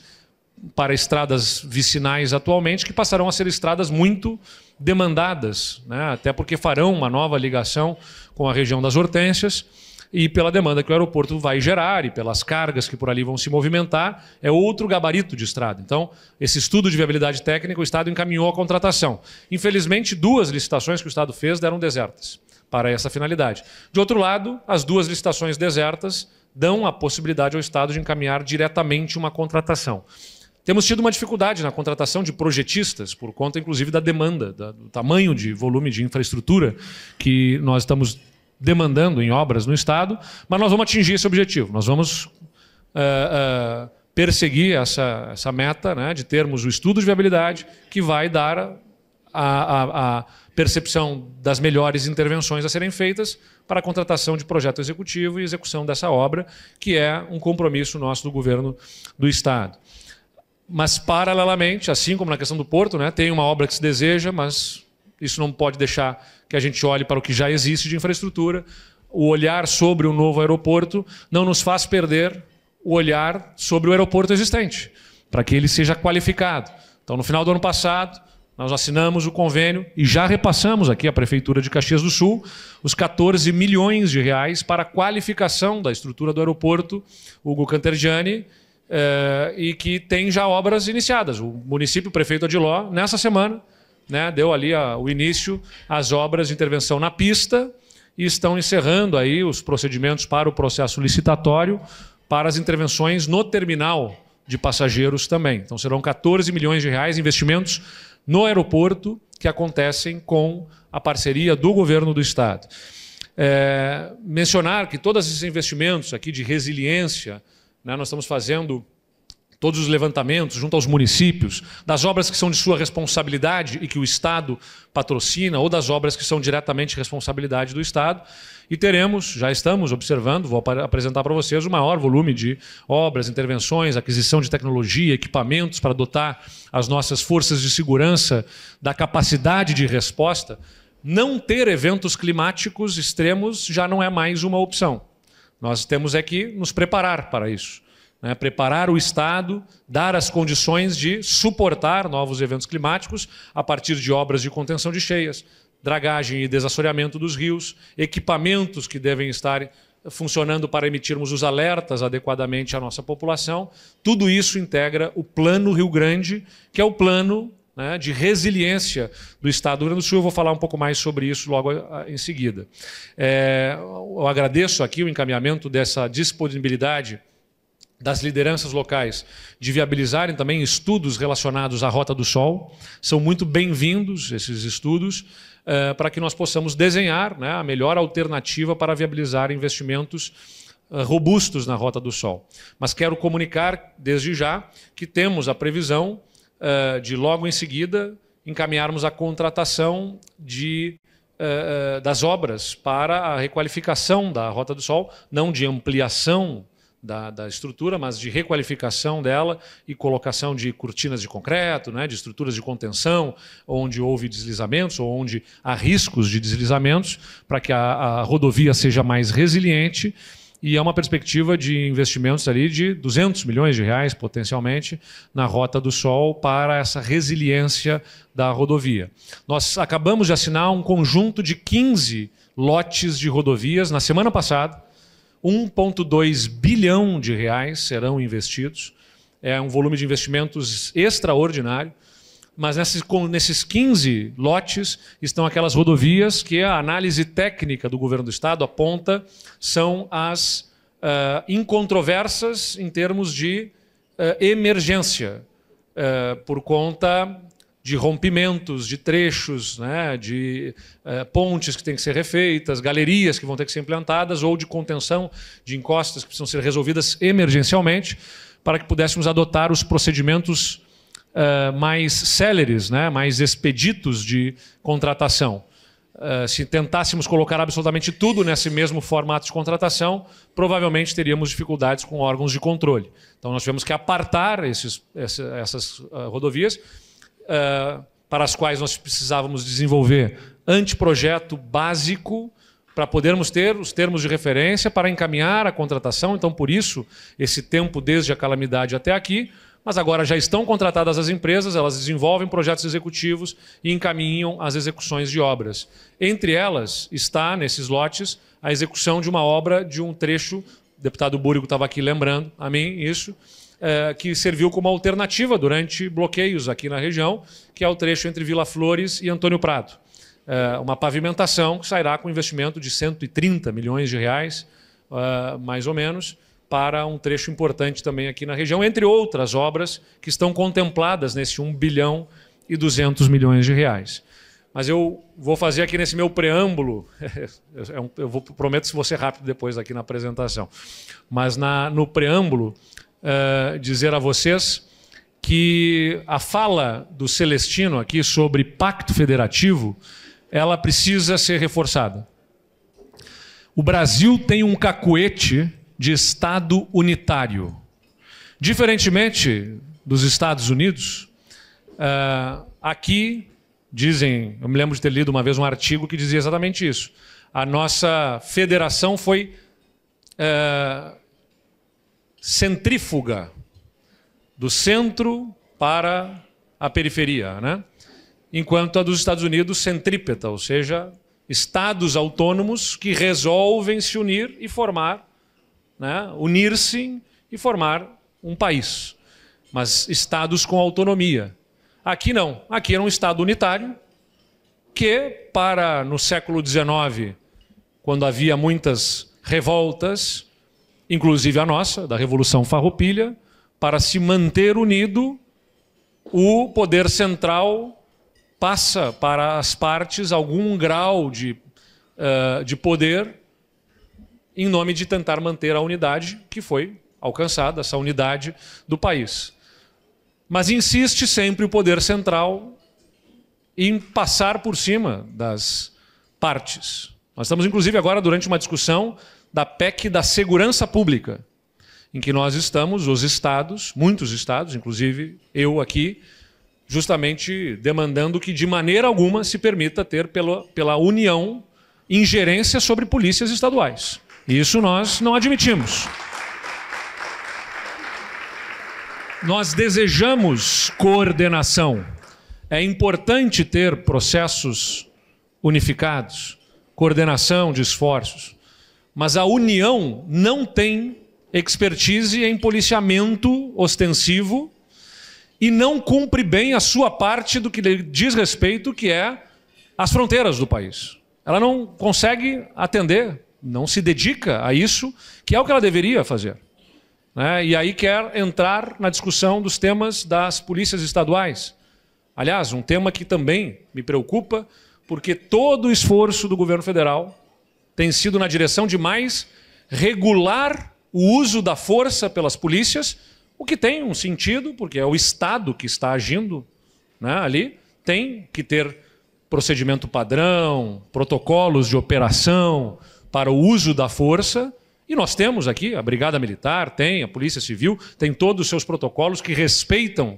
para estradas vicinais atualmente, que passarão a ser estradas muito demandadas, né, até porque farão uma nova ligação com a região das Hortênsias, e pela demanda que o aeroporto vai gerar e pelas cargas que por ali vão se movimentar, é outro gabarito de estrada. Então, esse estudo de viabilidade técnica, o Estado encaminhou a contratação. Infelizmente, 2 licitações que o Estado fez deram desertas para essa finalidade. De outro lado, as 2 licitações desertas dão a possibilidade ao Estado de encaminhar diretamente uma contratação. Temos tido uma dificuldade na contratação de projetistas, por conta, inclusive, da demanda, do tamanho de volume de infraestrutura que nós estamos demandando em obras no Estado, mas nós vamos atingir esse objetivo. Nós vamos perseguir essa meta, né, de termos o estudo de viabilidade que vai dar a percepção das melhores intervenções a serem feitas para a contratação de projeto executivo e execução dessa obra, que é um compromisso nosso do governo do Estado. Mas, paralelamente, assim como na questão do porto, né, tem uma obra que se deseja, mas isso não pode deixar que a gente olhe para o que já existe de infraestrutura. O olhar sobre o novo aeroporto não nos faz perder o olhar sobre o aeroporto existente, para que ele seja qualificado. Então, no final do ano passado, nós assinamos o convênio e já repassamos aqui à Prefeitura de Caxias do Sul os 14 milhões de reais para a qualificação da estrutura do aeroporto Hugo Cantergiani, e que tem já obras iniciadas. O município, o prefeito Adiló, nessa semana, né, deu ali o início às obras de intervenção na pista e estão encerrando aí os procedimentos para o processo licitatório para as intervenções no terminal de passageiros também. Então serão 14 milhões de reais investimentos no aeroporto que acontecem com a parceria do governo do Estado. Mencionar que todos esses investimentos aqui de resiliência, né, nós estamos fazendo todos os levantamentos junto aos municípios, das obras que são de sua responsabilidade e que o Estado patrocina, ou das obras que são diretamente responsabilidade do Estado. E teremos, já estamos observando, vou apresentar para vocês o maior volume de obras, intervenções, aquisição de tecnologia, equipamentos para dotar as nossas forças de segurança da capacidade de resposta. Não ter eventos climáticos extremos já não é mais uma opção. Nós temos é que nos preparar para isso. Preparar o Estado, dar as condições de suportar novos eventos climáticos a partir de obras de contenção de cheias, dragagem e desassoreamento dos rios, equipamentos que devem estar funcionando para emitirmos os alertas adequadamente à nossa população. Tudo isso integra o Plano Rio Grande, que é o plano de resiliência do Estado do Rio Grande do Sul. Eu vou falar um pouco mais sobre isso logo em seguida. Eu agradeço aqui o encaminhamento dessa disponibilidade das lideranças locais de viabilizarem também estudos relacionados à Rota do Sol. São muito bem-vindos esses estudos para que nós possamos desenhar a melhor alternativa para viabilizar investimentos robustos na Rota do Sol. Mas quero comunicar desde já que temos a previsão de logo em seguida encaminharmos a contratação das obras para a requalificação da Rota do Sol, não de ampliação da estrutura, mas de requalificação dela e colocação de cortinas de concreto, de estruturas de contenção, onde houve deslizamentos ou onde há riscos de deslizamentos, para que a rodovia seja mais resiliente. E é uma perspectiva de investimentos ali de 200 milhões de reais, potencialmente, na Rota do Sol para essa resiliência da rodovia. Nós acabamos de assinar um conjunto de 15 lotes de rodovias na semana passada. 1,2 bilhão de reais serão investidos. É um volume de investimentos extraordinário. Mas nesses 15 lotes estão aquelas rodovias que a análise técnica do governo do Estado aponta são as incontroversas em termos de emergência, por conta de rompimentos, de trechos, de pontes que têm que ser refeitas, galerias que vão ter que ser implantadas ou de contenção de encostas que precisam ser resolvidas emergencialmente para que pudéssemos adotar os procedimentos mais céleres, mais expeditos de contratação. Se tentássemos colocar absolutamente tudo nesse mesmo formato de contratação, provavelmente teríamos dificuldades com órgãos de controle. Então nós tivemos que apartar essas rodovias para as quais nós precisávamos desenvolver anteprojeto básico para podermos ter os termos de referência para encaminhar a contratação. Então, por isso, esse tempo desde a calamidade até aqui. Mas agora já estão contratadas as empresas, elas desenvolvem projetos executivos e encaminham as execuções de obras. Entre elas está, nesses lotes, a execução de uma obra de um trecho, o deputado Búrigo estava aqui lembrando a mim isso, que serviu como alternativa durante bloqueios aqui na região, que é o trecho entre Vila Flores e Antônio Prado. Uma pavimentação que sairá com investimento de 130 milhões de reais, mais ou menos, para um trecho importante também aqui na região, entre outras obras que estão contempladas nesse 1 bilhão e 200 milhões de reais. Mas eu vou fazer aqui nesse meu preâmbulo, prometo que vou ser rápido depois aqui na apresentação, mas no preâmbulo dizer a vocês que a fala do Celestino aqui sobre pacto federativo, ela precisa ser reforçada. O Brasil tem um cacuete de Estado unitário. Diferentemente dos Estados Unidos, aqui dizem, eu me lembro de ter lido uma vez um artigo que dizia exatamente isso. A nossa federação foi centrífuga, do centro para a periferia, enquanto a dos Estados Unidos centrípeta, ou seja, estados autônomos que resolvem se unir e formar, unir-se e formar um país, mas estados com autonomia. Aqui não, aqui era um estado unitário que, no século XIX, quando havia muitas revoltas, inclusive a nossa, da Revolução Farroupilha, para se manter unido, o poder central passa para as partes algum grau de poder em nome de tentar manter a unidade que foi alcançada, essa unidade do país. Mas insiste sempre o poder central em passar por cima das partes. Nós estamos, inclusive, agora durante uma discussão da PEC da segurança pública, em que nós estamos, os estados, muitos estados, inclusive eu aqui, justamente demandando que de maneira alguma se permita ter pela União ingerência sobre polícias estaduais. Isso nós não admitimos. Nós desejamos coordenação. É importante ter processos unificados, coordenação de esforços. Mas a União não tem expertise em policiamento ostensivo e não cumpre bem a sua parte do que lhe diz respeito, que é as fronteiras do país. Ela não consegue atender, não se dedica a isso, que é o que ela deveria fazer. E aí quer entrar na discussão dos temas das polícias estaduais. Aliás, um tema que também me preocupa, porque todo o esforço do governo federal tem sido na direção de mais regular o uso da força pelas polícias, o que tem um sentido, porque é o Estado que está agindo, ali, tem que ter procedimento padrão, protocolos de operação para o uso da força, e nós temos aqui, a Brigada Militar tem, a Polícia Civil, tem todos os seus protocolos que respeitam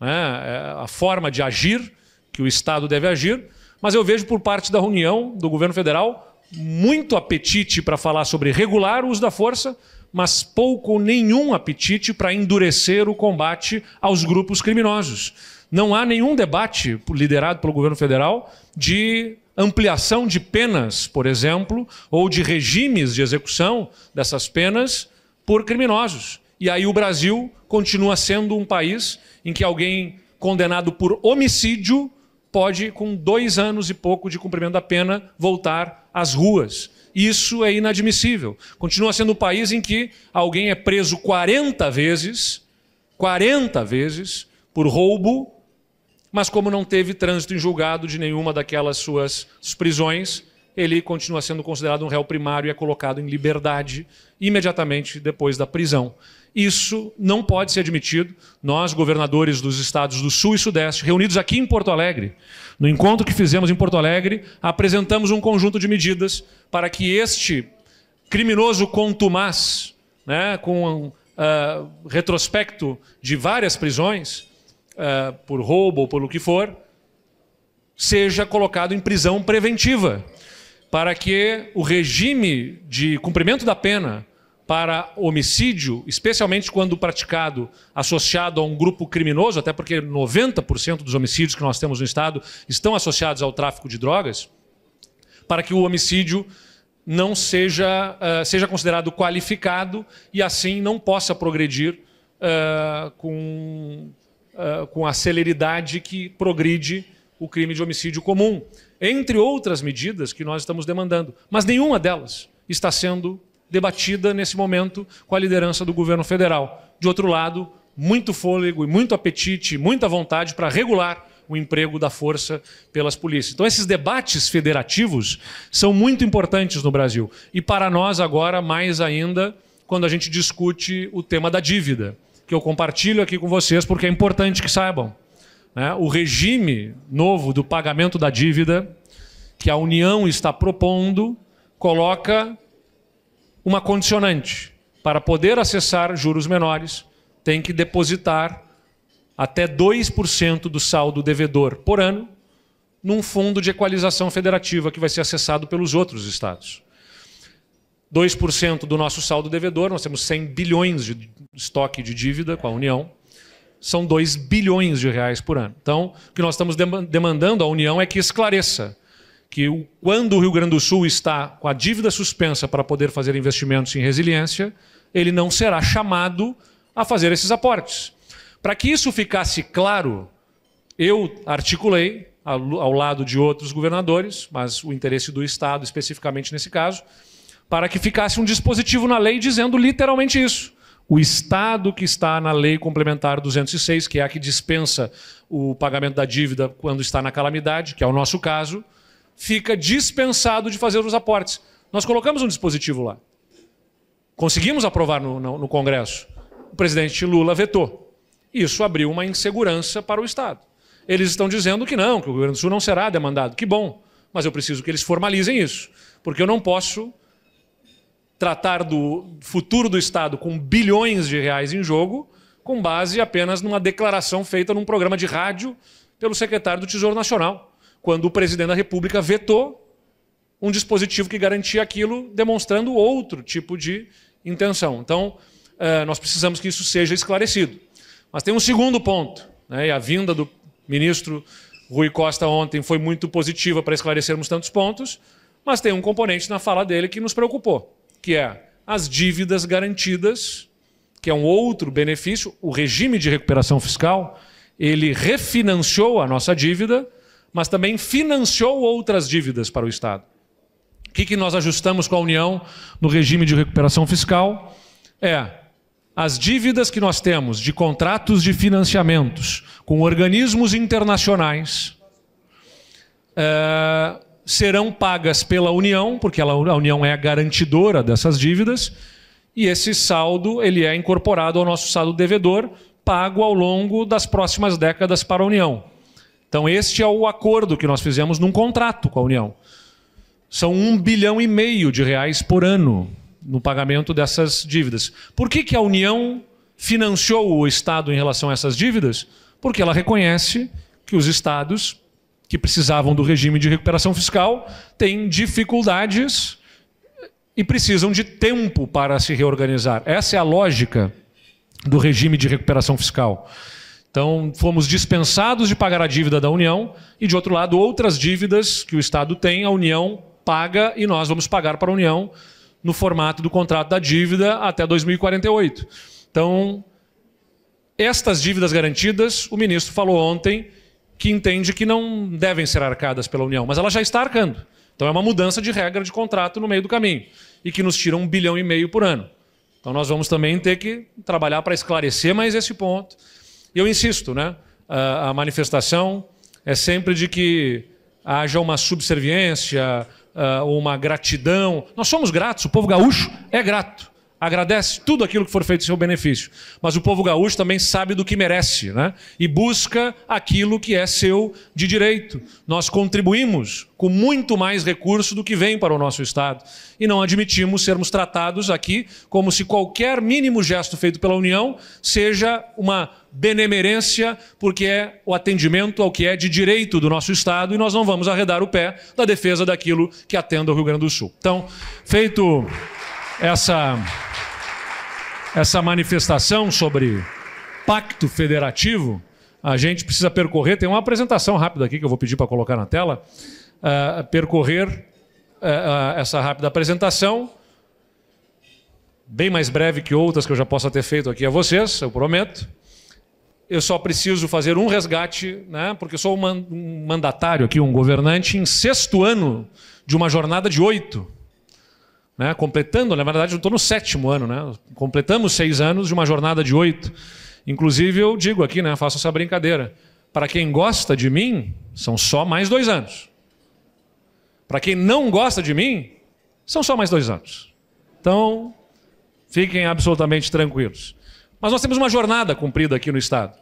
a forma de agir, que o Estado deve agir, mas eu vejo por parte da União, do governo federal, muito apetite para falar sobre regular o uso da força, mas pouco ou nenhum apetite para endurecer o combate aos grupos criminosos. Não há nenhum debate liderado pelo governo federal de ampliação de penas, por exemplo, ou de regimes de execução dessas penas por criminosos. E aí o Brasil continua sendo um país em que alguém condenado por homicídio pode, com 2 anos e pouco de cumprimento da pena, voltar às ruas. Isso é inadmissível. Continua sendo um país em que alguém é preso 40 vezes por roubo, mas como não teve trânsito em julgado de nenhuma daquelas suas prisões, ele continua sendo considerado um réu primário e é colocado em liberdade imediatamente depois da prisão. Isso não pode ser admitido. Nós, governadores dos estados do Sul e Sudeste, reunidos aqui em Porto Alegre, no encontro que fizemos em Porto Alegre, apresentamos um conjunto de medidas para que este criminoso contumaz, com retrospecto de várias prisões, por roubo ou pelo que for, seja colocado em prisão preventiva, para que o regime de cumprimento da pena para homicídio, especialmente quando praticado associado a um grupo criminoso, até porque 90% dos homicídios que nós temos no Estado estão associados ao tráfico de drogas, para que o homicídio não seja considerado qualificado e assim não possa progredir com a celeridade que progride o crime de homicídio comum, entre outras medidas que nós estamos demandando. Mas nenhuma delas está sendo debatida nesse momento com a liderança do governo federal. De outro lado, muito fôlego e muito apetite, muita vontade para regular o emprego da força pelas polícias. Então esses debates federativos são muito importantes no Brasil. E para nós agora, mais ainda, quando a gente discute o tema da dívida, que eu compartilho aqui com vocês porque é importante que saibam. O regime novo do pagamento da dívida que a União está propondo coloca uma condicionante. Para poder acessar juros menores, tem que depositar até 2% do saldo devedor por ano num fundo de equalização federativa que vai ser acessado pelos outros estados. 2% do nosso saldo devedor, nós temos 100 bilhões de estoque de dívida com a União, são 2 bilhões de reais por ano. Então, o que nós estamos demandando à União é que esclareça que quando o Rio Grande do Sul está com a dívida suspensa para poder fazer investimentos em resiliência, ele não será chamado a fazer esses aportes. Para que isso ficasse claro, eu articulei, ao lado de outros governadores, mas o interesse do Estado especificamente nesse caso, para que ficasse um dispositivo na lei dizendo literalmente isso. O Estado que está na Lei Complementar 206, que é a que dispensa o pagamento da dívida quando está na calamidade, que é o nosso caso, fica dispensado de fazer os aportes. Nós colocamos um dispositivo lá. Conseguimos aprovar no Congresso. O presidente Lula vetou. Isso abriu uma insegurança para o Estado. Eles estão dizendo que não, que o Rio Grande do Sul não será demandado. Que bom, mas eu preciso que eles formalizem isso, porque eu não posso tratar do futuro do Estado com bilhões de reais em jogo com base apenas numa declaração feita num programa de rádio pelo secretário do Tesouro Nacional, quando o presidente da República vetou um dispositivo que garantia aquilo, demonstrando outro tipo de intenção. Então, nós precisamos que isso seja esclarecido. Mas tem um segundo ponto, né? E a vinda do ministro Rui Costa ontem foi muito positiva para esclarecermos tantos pontos, mas tem um componente na fala dele que nos preocupou, que é as dívidas garantidas, que é um outro benefício. O regime de recuperação fiscal, ele refinanciou a nossa dívida, mas também financiou outras dívidas para o Estado. O que nós ajustamos com a União no regime de recuperação fiscal? As dívidas que nós temos de contratos de financiamentos com organismos internacionais serão pagas pela União, porque a União é a garantidora dessas dívidas, e esse saldo ele é incorporado ao nosso saldo devedor, pago ao longo das próximas décadas para a União. Então este é o acordo que nós fizemos num contrato com a União. São 1,5 bilhão de reais por ano no pagamento dessas dívidas. Por que a União financiou o Estado em relação a essas dívidas? Porque ela reconhece que os Estados que precisavam do regime de recuperação fiscal têm dificuldades e precisam de tempo para se reorganizar. Essa é a lógica do regime de recuperação fiscal. Então, fomos dispensados de pagar a dívida da União e, de outro lado, outras dívidas que o Estado tem, a União paga e nós vamos pagar para a União no formato do contrato da dívida até 2048. Então, estas dívidas garantidas, o ministro falou ontem que entende que não devem ser arcadas pela União, mas ela já está arcando. Então é uma mudança de regra de contrato no meio do caminho e que nos tira 1,5 bilhão por ano. Então nós vamos também ter que trabalhar para esclarecer mais esse ponto. E eu insisto, né? A manifestação é sempre de que haja uma subserviência, uma gratidão. Nós somos gratos, o povo gaúcho é grato. Agradece tudo aquilo que for feito em seu benefício. Mas o povo gaúcho também sabe do que merece, né? E busca aquilo que é seu de direito. Nós contribuímos com muito mais recurso do que vem para o nosso Estado. E não admitimos sermos tratados aqui como se qualquer mínimo gesto feito pela União seja uma benemerência, porque é o atendimento ao que é de direito do nosso Estado, e nós não vamos arredar o pé da defesa daquilo que atenda ao Rio Grande do Sul. Então, feito essa manifestação sobre pacto federativo, a gente precisa percorrer, tem uma apresentação rápida aqui que eu vou pedir para colocar na tela, percorrer essa rápida apresentação, bem mais breve que outras que eu já possa ter feito aqui a vocês, eu prometo. Eu só preciso fazer um resgate, né, porque eu sou um mandatário aqui, um governante em 6º ano de uma jornada de 8. Né, completando, na verdade, eu estou no 7º ano, né? Completamos 6 anos de uma jornada de 8. Inclusive, eu digo aqui, né, faço essa brincadeira. Para quem gosta de mim, são só mais 2 anos. Para quem não gosta de mim, são só mais 2 anos. Então, fiquem absolutamente tranquilos. Mas nós temos uma jornada cumprida aqui no Estado.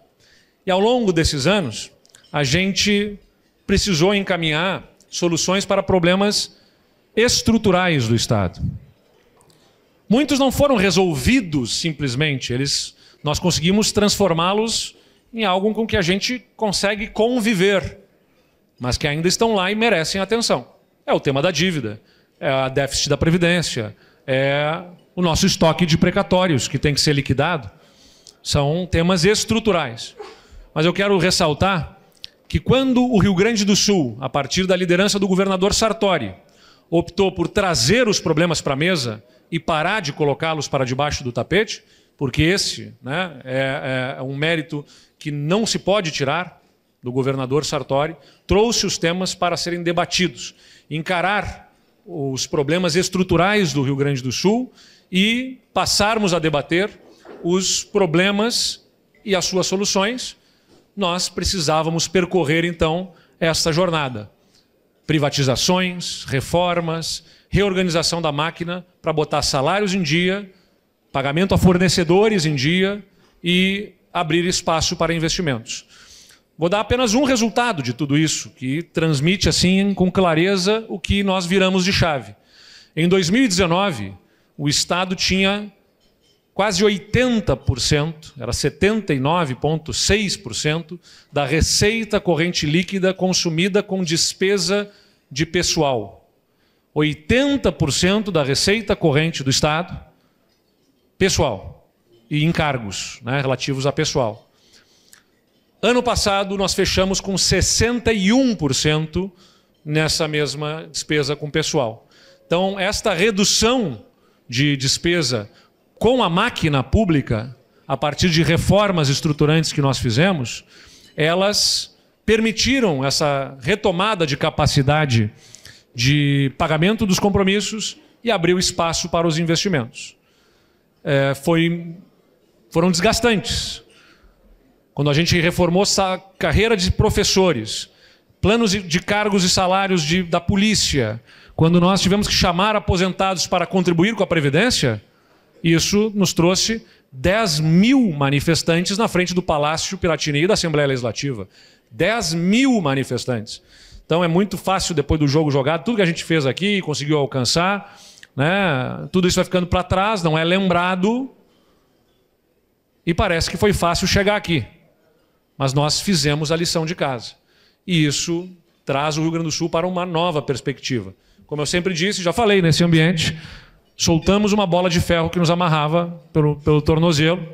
E ao longo desses anos, a gente precisou encaminhar soluções para problemas estruturais do Estado. Muitos não foram resolvidos simplesmente, nós conseguimos transformá-los em algo com que a gente consegue conviver, mas que ainda estão lá e merecem atenção. É o tema da dívida, é a déficit da Previdência, é o nosso estoque de precatórios que tem que ser liquidado. São temas estruturais. Mas eu quero ressaltar que quando o Rio Grande do Sul, a partir da liderança do governador Sartori, optou por trazer os problemas para a mesa e parar de colocá-los para debaixo do tapete, porque esse, né, é um mérito que não se pode tirar do governador Sartori, trouxe os temas para serem debatidos, encarar os problemas estruturais do Rio Grande do Sul e passarmos a debater os problemas e as suas soluções. Nós precisávamos percorrer, então, esta jornada. Privatizações, reformas, reorganização da máquina para botar salários em dia, pagamento a fornecedores em dia e abrir espaço para investimentos. Vou dar apenas um resultado de tudo isso, que transmite assim com clareza o que nós viramos de chave. Em 2019, o Estado tinha quase 80%, era 79,6% da receita corrente líquida consumida com despesa de pessoal. 80% da receita corrente do Estado, pessoal, e encargos, né, relativos a pessoal. Ano passado, nós fechamos com 61% nessa mesma despesa com pessoal. Então, esta redução de despesa com a máquina pública, a partir de reformas estruturantes que nós fizemos, elas permitiram essa retomada de capacidade de pagamento dos compromissos e abriu espaço para os investimentos. Foram desgastantes. Quando a gente reformou a carreira de professores, planos de cargos e salários da polícia, quando nós tivemos que chamar aposentados para contribuir com a Previdência, isso nos trouxe 10 mil manifestantes na frente do Palácio Piratini e da Assembleia Legislativa. 10 mil manifestantes. Então é muito fácil, depois do jogo jogado, tudo que a gente fez aqui, conseguiu alcançar, né? Tudo isso vai ficando para trás, não é lembrado, e parece que foi fácil chegar aqui. Mas nós fizemos a lição de casa. E isso traz o Rio Grande do Sul para uma nova perspectiva. Como eu sempre disse, já falei nesse ambiente, soltamos uma bola de ferro que nos amarrava pelo tornozelo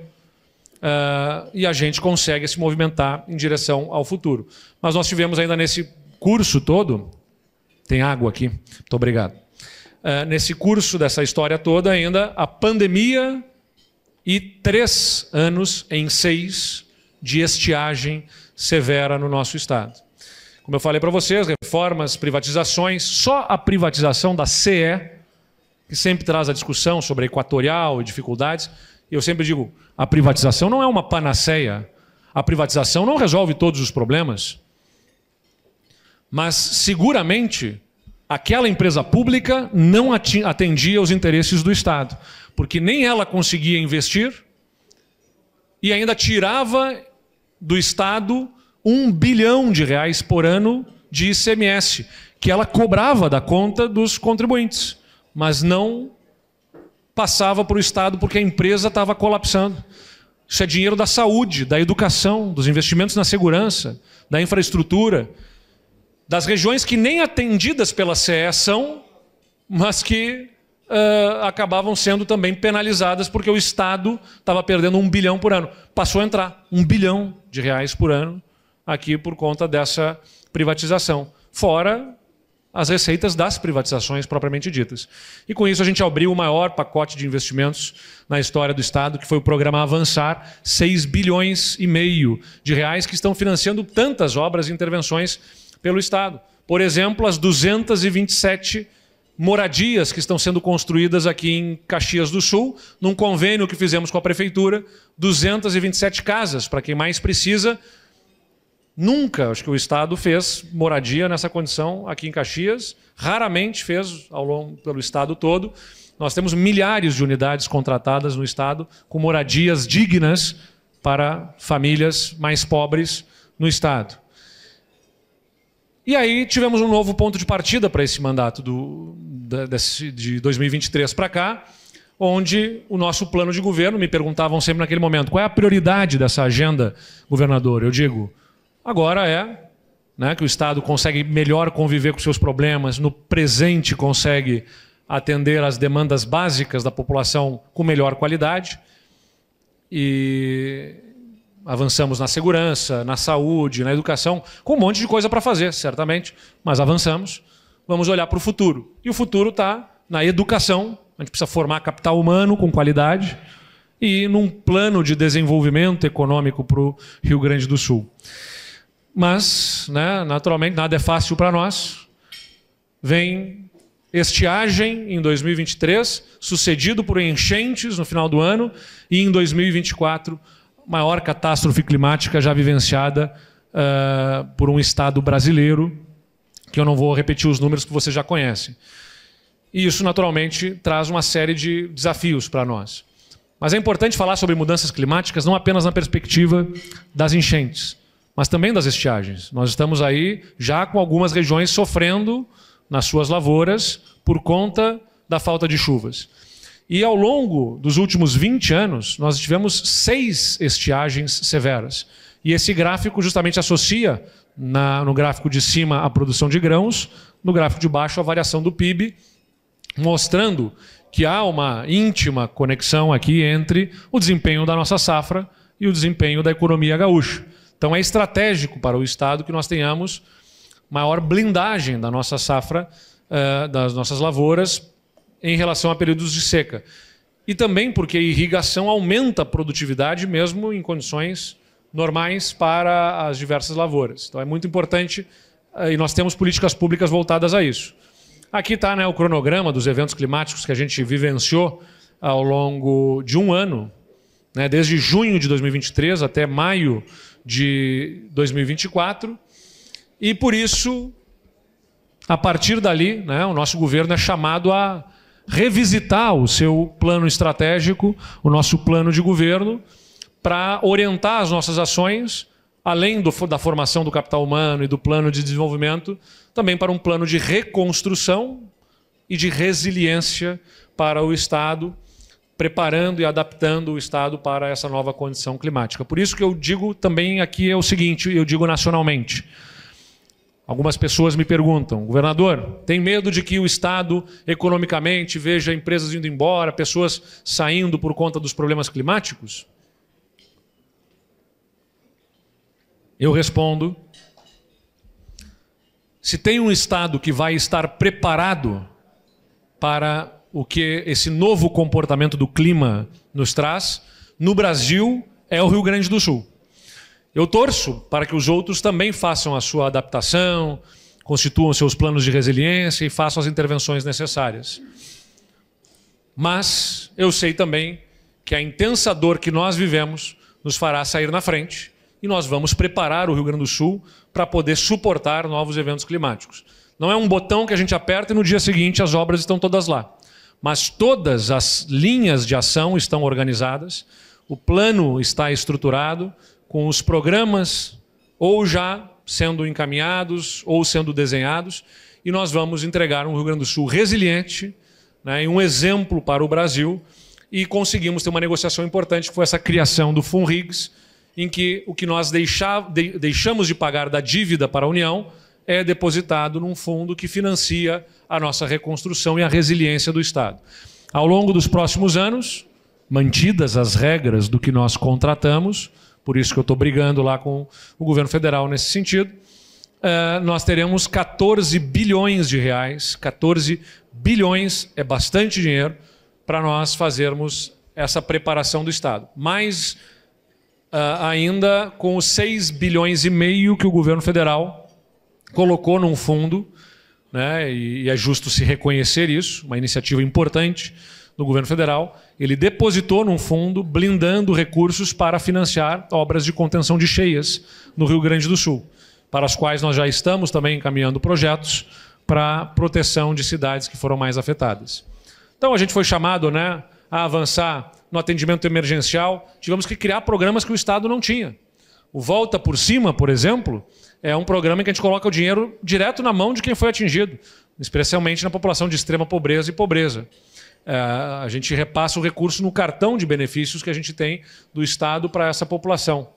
e a gente consegue se movimentar em direção ao futuro. Mas nós tivemos ainda nesse curso todo, tem água aqui, muito obrigado, nesse curso dessa história toda ainda, a pandemia e 3 anos em 6 de estiagem severa no nosso Estado. Como eu falei para vocês, reformas, privatizações, só a privatização da CE, que sempre traz a discussão sobre a Equatorial e dificuldades, eu sempre digo, a privatização não é uma panaceia, a privatização não resolve todos os problemas, mas seguramente aquela empresa pública não atendia aos interesses do Estado, porque nem ela conseguia investir e ainda tirava do Estado R$1 bilhão por ano de ICMS, que ela cobrava da conta dos contribuintes, mas não passava para o Estado porque a empresa estava colapsando. Isso é dinheiro da saúde, da educação, dos investimentos na segurança, da infraestrutura, das regiões que nem atendidas pela CE são, mas que acabavam sendo também penalizadas porque o Estado estava perdendo R$1 bilhão por ano. Passou a entrar R$1 bilhão por ano aqui por conta dessa privatização. Fora as receitas das privatizações propriamente ditas. E com isso a gente abriu o maior pacote de investimentos na história do Estado, que foi o programa Avançar, R$6,5 bilhões que estão financiando tantas obras e intervenções pelo Estado. Por exemplo, as 227 moradias que estão sendo construídas aqui em Caxias do Sul, num convênio que fizemos com a Prefeitura, 227 casas, para quem mais precisa. Nunca, acho que o Estado fez moradia nessa condição aqui em Caxias, raramente fez pelo Estado todo. Nós temos milhares de unidades contratadas no Estado com moradias dignas para famílias mais pobres no Estado. E aí tivemos um novo ponto de partida para esse mandato de 2023 para cá, onde o nosso plano de governo, me perguntavam sempre naquele momento, qual é a prioridade dessa agenda, governador? Eu digo, agora que o Estado consegue melhor conviver com seus problemas, no presente consegue atender às demandas básicas da população com melhor qualidade, e avançamos na segurança, na saúde, na educação, com um monte de coisa para fazer, certamente, mas avançamos. Vamos olhar para o futuro. E o futuro está na educação, a gente precisa formar capital humano com qualidade e num plano de desenvolvimento econômico para o Rio Grande do Sul. Mas, naturalmente, nada é fácil para nós. Vem estiagem em 2023, sucedido por enchentes no final do ano, e em 2024, maior catástrofe climática já vivenciada por um Estado brasileiro, que eu não vou repetir os números que vocês já conhecem. E isso, naturalmente, traz uma série de desafios para nós. Mas é importante falar sobre mudanças climáticas não apenas na perspectiva das enchentes, mas também das estiagens. Nós estamos aí já com algumas regiões sofrendo nas suas lavouras por conta da falta de chuvas. E ao longo dos últimos 20 anos, nós tivemos 6 estiagens severas. E esse gráfico justamente associa, no gráfico de cima, a produção de grãos, no gráfico de baixo, a variação do PIB, mostrando que há uma íntima conexão aqui entre o desempenho da nossa safra e o desempenho da economia gaúcha. Então é estratégico para o Estado que nós tenhamos maior blindagem da nossa safra, das nossas lavouras, em relação a períodos de seca. E também porque a irrigação aumenta a produtividade mesmo em condições normais para as diversas lavouras. Então é muito importante e nós temos políticas públicas voltadas a isso. Aqui está, né, o cronograma dos eventos climáticos que a gente vivenciou ao longo de um ano, né, desde junho de 2023 até maio de 2024. E por isso, a partir dali, né, o nosso governo é chamado a revisitar o seu plano estratégico, o nosso plano de governo, para orientar as nossas ações, além da formação do capital humano e do plano de desenvolvimento, também para um plano de reconstrução e de resiliência para o Estado, preparando e adaptando o Estado para essa nova condição climática. Por isso que eu digo também aqui é o seguinte, eu digo nacionalmente. Algumas pessoas me perguntam, governador, tem medo de que o Estado economicamente veja empresas indo embora, pessoas saindo por conta dos problemas climáticos? Eu respondo, se tem um Estado que vai estar preparado para o que esse novo comportamento do clima nos traz, no Brasil é o Rio Grande do Sul. Eu torço para que os outros também façam a sua adaptação, constituam seus planos de resiliência e façam as intervenções necessárias. Mas eu sei também que a intensa dor que nós vivemos nos fará sair na frente e nós vamos preparar o Rio Grande do Sul para poder suportar novos eventos climáticos. Não é um botão que a gente aperta e no dia seguinte as obras estão todas lá. Mas todas as linhas de ação estão organizadas, o plano está estruturado, com os programas ou já sendo encaminhados ou sendo desenhados, e nós vamos entregar um Rio Grande do Sul resiliente, né, e um exemplo para o Brasil, e conseguimos ter uma negociação importante, que foi essa criação do FUNRIGS, em que o que nós deixamos de pagar da dívida para a União é depositado num fundo que financia a nossa reconstrução e a resiliência do Estado. Ao longo dos próximos anos, mantidas as regras do que nós contratamos, por isso que eu estou brigando lá com o governo federal nesse sentido, nós teremos 14 bilhões de reais, 14 bilhões é bastante dinheiro para nós fazermos essa preparação do Estado. Mais ainda com os 6 bilhões e meio que o governo federal colocou num fundo, né, e é justo se reconhecer isso, uma iniciativa importante do governo federal, ele depositou num fundo blindando recursos para financiar obras de contenção de cheias no Rio Grande do Sul, para as quais nós já estamos também encaminhando projetos para proteção de cidades que foram mais afetadas. Então a gente foi chamado, né, a avançar no atendimento emergencial, tivemos que criar programas que o Estado não tinha. O Volta por Cima, por exemplo, é um programa em que a gente coloca o dinheiro direto na mão de quem foi atingido, especialmente na população de extrema pobreza e pobreza. A gente repassa o recurso no cartão de benefícios que a gente tem do Estado para essa população,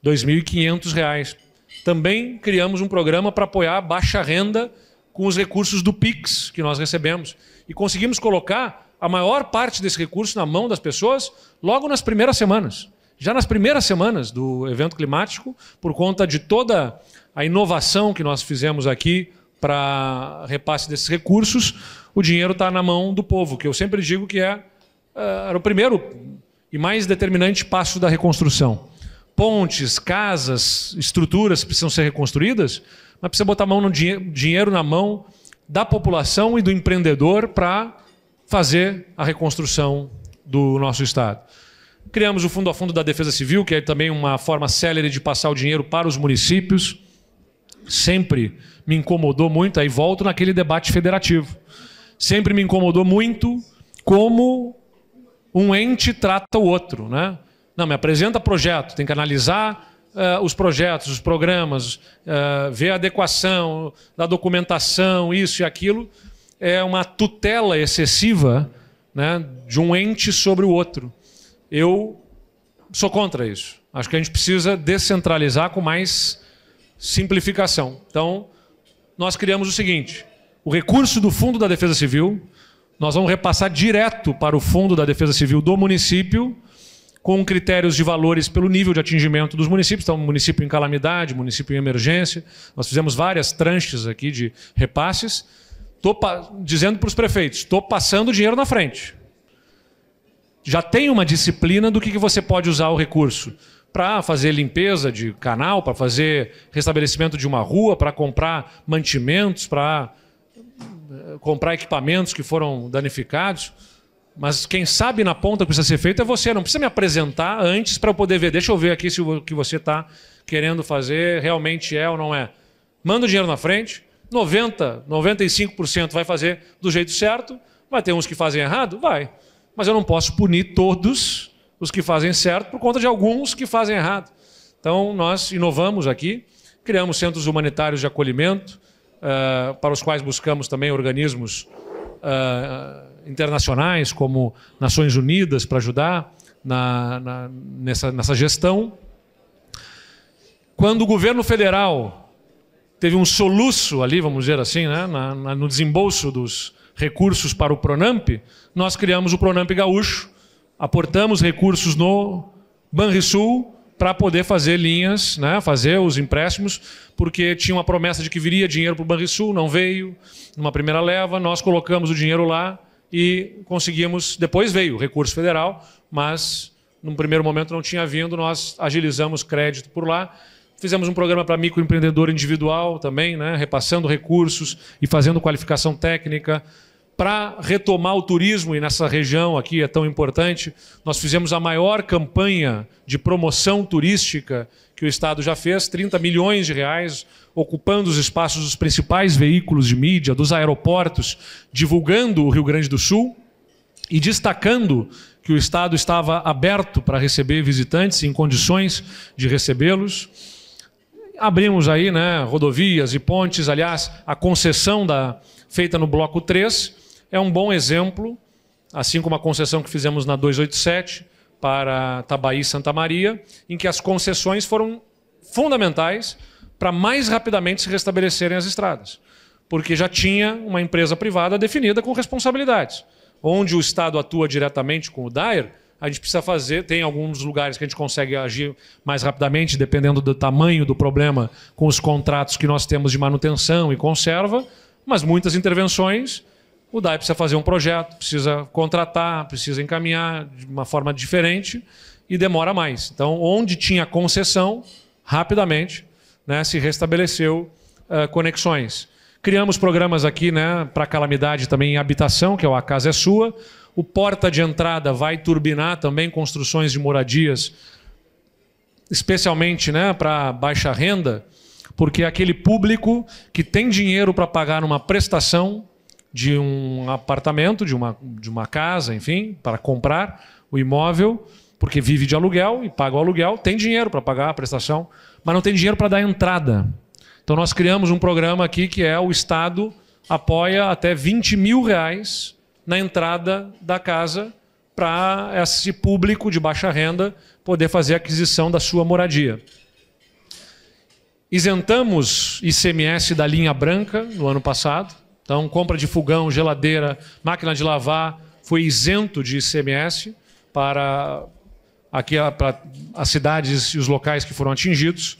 R$ 2.500. Também criamos um programa para apoiar a baixa renda com os recursos do PIX que nós recebemos. E conseguimos colocar a maior parte desse recurso na mão das pessoas logo nas primeiras semanas. Já nas primeiras semanas do evento climático, por conta de toda a inovação que nós fizemos aqui para repasse desses recursos, o dinheiro está na mão do povo, que eu sempre digo que era o primeiro e mais determinante passo da reconstrução. Pontes, casas, estruturas precisam ser reconstruídas, mas precisa botar dinheiro na mão da população e do empreendedor para fazer a reconstrução do nosso Estado. Criamos o Fundo a Fundo da Defesa Civil, que é também uma forma célere de passar o dinheiro para os municípios. Sempre me incomodou muito, aí volto naquele debate federativo. Sempre me incomodou muito como um ente trata o outro, né? Não, me apresenta projeto, tem que analisar os projetos, os programas, ver a adequação da documentação, isso e aquilo. É uma tutela excessiva, né, de um ente sobre o outro. Eu sou contra isso. Acho que a gente precisa descentralizar com mais simplificação. Então, nós criamos o seguinte: o recurso do Fundo da Defesa Civil, nós vamos repassar direto para o Fundo da Defesa Civil do município, com critérios de valores pelo nível de atingimento dos municípios. Então, município em calamidade, município em emergência. Nós fizemos várias tranches aqui de repasses. Estou dizendo para os prefeitos, estou passando dinheiro na frente. Já tem uma disciplina do que você pode usar o recurso. Para fazer limpeza de canal, para fazer restabelecimento de uma rua, para comprar mantimentos, para comprar equipamentos que foram danificados. Mas quem sabe na ponta o que precisa ser feito é você. Não precisa me apresentar antes para eu poder ver. Deixa eu ver aqui se o que você está querendo fazer realmente é ou não é. Manda o dinheiro na frente. 90%, 95% vai fazer do jeito certo. Vai ter uns que fazem errado? Vai. Mas eu não posso punir todos os que fazem certo por conta de alguns que fazem errado. Então, nós inovamos aqui, criamos centros humanitários de acolhimento, para os quais buscamos também organismos internacionais, como Nações Unidas, para ajudar nessa gestão. Quando o governo federal teve um soluço ali, vamos dizer assim, né, no desembolso dos recursos para o Pronamp, nós criamos o Pronamp Gaúcho, aportamos recursos no Banrisul para poder fazer linhas, né, fazer os empréstimos, porque tinha uma promessa de que viria dinheiro para o Banrisul, não veio. Numa primeira leva, nós colocamos o dinheiro lá e conseguimos. Depois veio o recurso federal, mas num primeiro momento não tinha vindo, nós agilizamos crédito por lá. Fizemos um programa para microempreendedor individual também, né, repassando recursos e fazendo qualificação técnica. Para retomar o turismo, e nessa região aqui é tão importante, nós fizemos a maior campanha de promoção turística que o Estado já fez, 30 milhões de reais, ocupando os espaços dos principais veículos de mídia, dos aeroportos, divulgando o Rio Grande do Sul e destacando que o Estado estava aberto para receber visitantes, em condições de recebê-los. Abrimos aí, né, rodovias e pontes. Aliás, a concessão feita no bloco 3 é um bom exemplo, assim como a concessão que fizemos na 287 para Tabaí e Santa Maria, em que as concessões foram fundamentais para mais rapidamente se restabelecerem as estradas, porque já tinha uma empresa privada definida com responsabilidades. Onde o Estado atua diretamente com o DAER, a gente precisa fazer, tem alguns lugares que a gente consegue agir mais rapidamente, dependendo do tamanho do problema, com os contratos que nós temos de manutenção e conserva, mas muitas intervenções, o DAER precisa fazer um projeto, precisa contratar, precisa encaminhar de uma forma diferente e demora mais. Então, onde tinha concessão, rapidamente, né, se restabeleceu conexões. Criamos programas aqui, né, para calamidade também em habitação, que é o A Casa é Sua. O Porta de Entrada vai turbinar também construções de moradias, especialmente, né, para baixa renda, porque é aquele público que tem dinheiro para pagar uma prestação de um apartamento, de uma casa, enfim, para comprar o imóvel, porque vive de aluguel e paga o aluguel, tem dinheiro para pagar a prestação, mas não tem dinheiro para dar entrada. Então nós criamos um programa aqui que é o Estado apoia até 20 mil reais na entrada da casa para esse público de baixa renda poder fazer a aquisição da sua moradia. Isentamos ICMS da linha branca no ano passado. Então, compra de fogão, geladeira, máquina de lavar, foi isento de ICMS para as cidades e os locais que foram atingidos.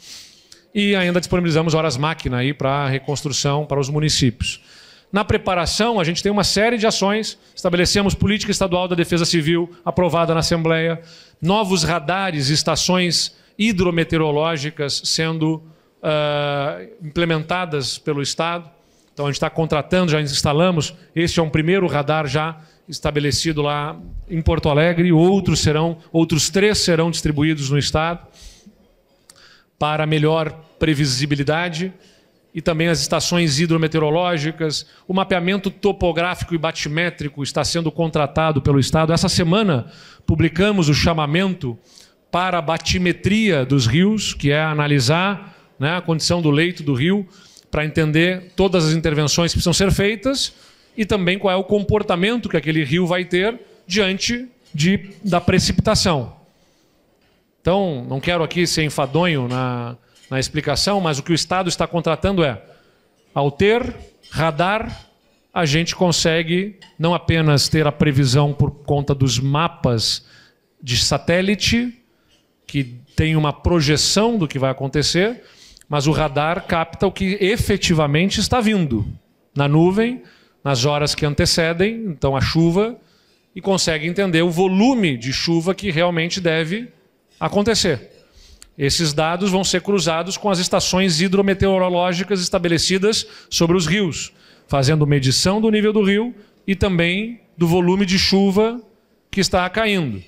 E ainda disponibilizamos horas-máquina aí para a reconstrução para os municípios. Na preparação, a gente tem uma série de ações. Estabelecemos política estadual da defesa civil, aprovada na Assembleia, novos radares e estações hidrometeorológicas sendo implementadas pelo Estado. Então, a gente está contratando, já instalamos. Este é um primeiro radar já estabelecido lá em Porto Alegre. Outros 3 serão distribuídos no Estado para melhor previsibilidade e também as estações hidrometeorológicas. O mapeamento topográfico e batimétrico está sendo contratado pelo Estado. Essa semana publicamos o chamamento para a batimetria dos rios, que é analisar, né, a condição do leito do rio, para entender todas as intervenções que precisam ser feitas e também qual é o comportamento que aquele rio vai ter diante da precipitação. Então, não quero aqui ser enfadonho na explicação, mas o que o Estado está contratando é, ao ter radar, a gente consegue não apenas ter a previsão por conta dos mapas de satélite, que tem uma projeção do que vai acontecer, mas o radar capta o que efetivamente está vindo na nuvem, nas horas que antecedem, então a chuva, e consegue entender o volume de chuva que realmente deve acontecer. Esses dados vão ser cruzados com as estações hidrometeorológicas estabelecidas sobre os rios, fazendo medição do nível do rio e também do volume de chuva que está caindo.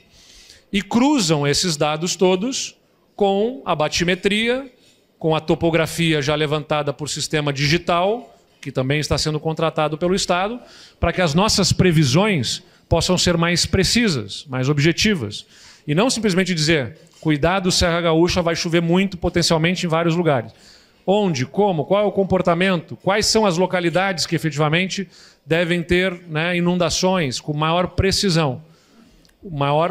E cruzam esses dados todos com a batimetria, com a topografia já levantada por sistema digital, que também está sendo contratado pelo Estado, para que as nossas previsões possam ser mais precisas, mais objetivas. E não simplesmente dizer, cuidado, Serra Gaúcha vai chover muito, potencialmente em vários lugares. Onde, como, qual é o comportamento, quais são as localidades que efetivamente devem ter, né, inundações com maior precisão. O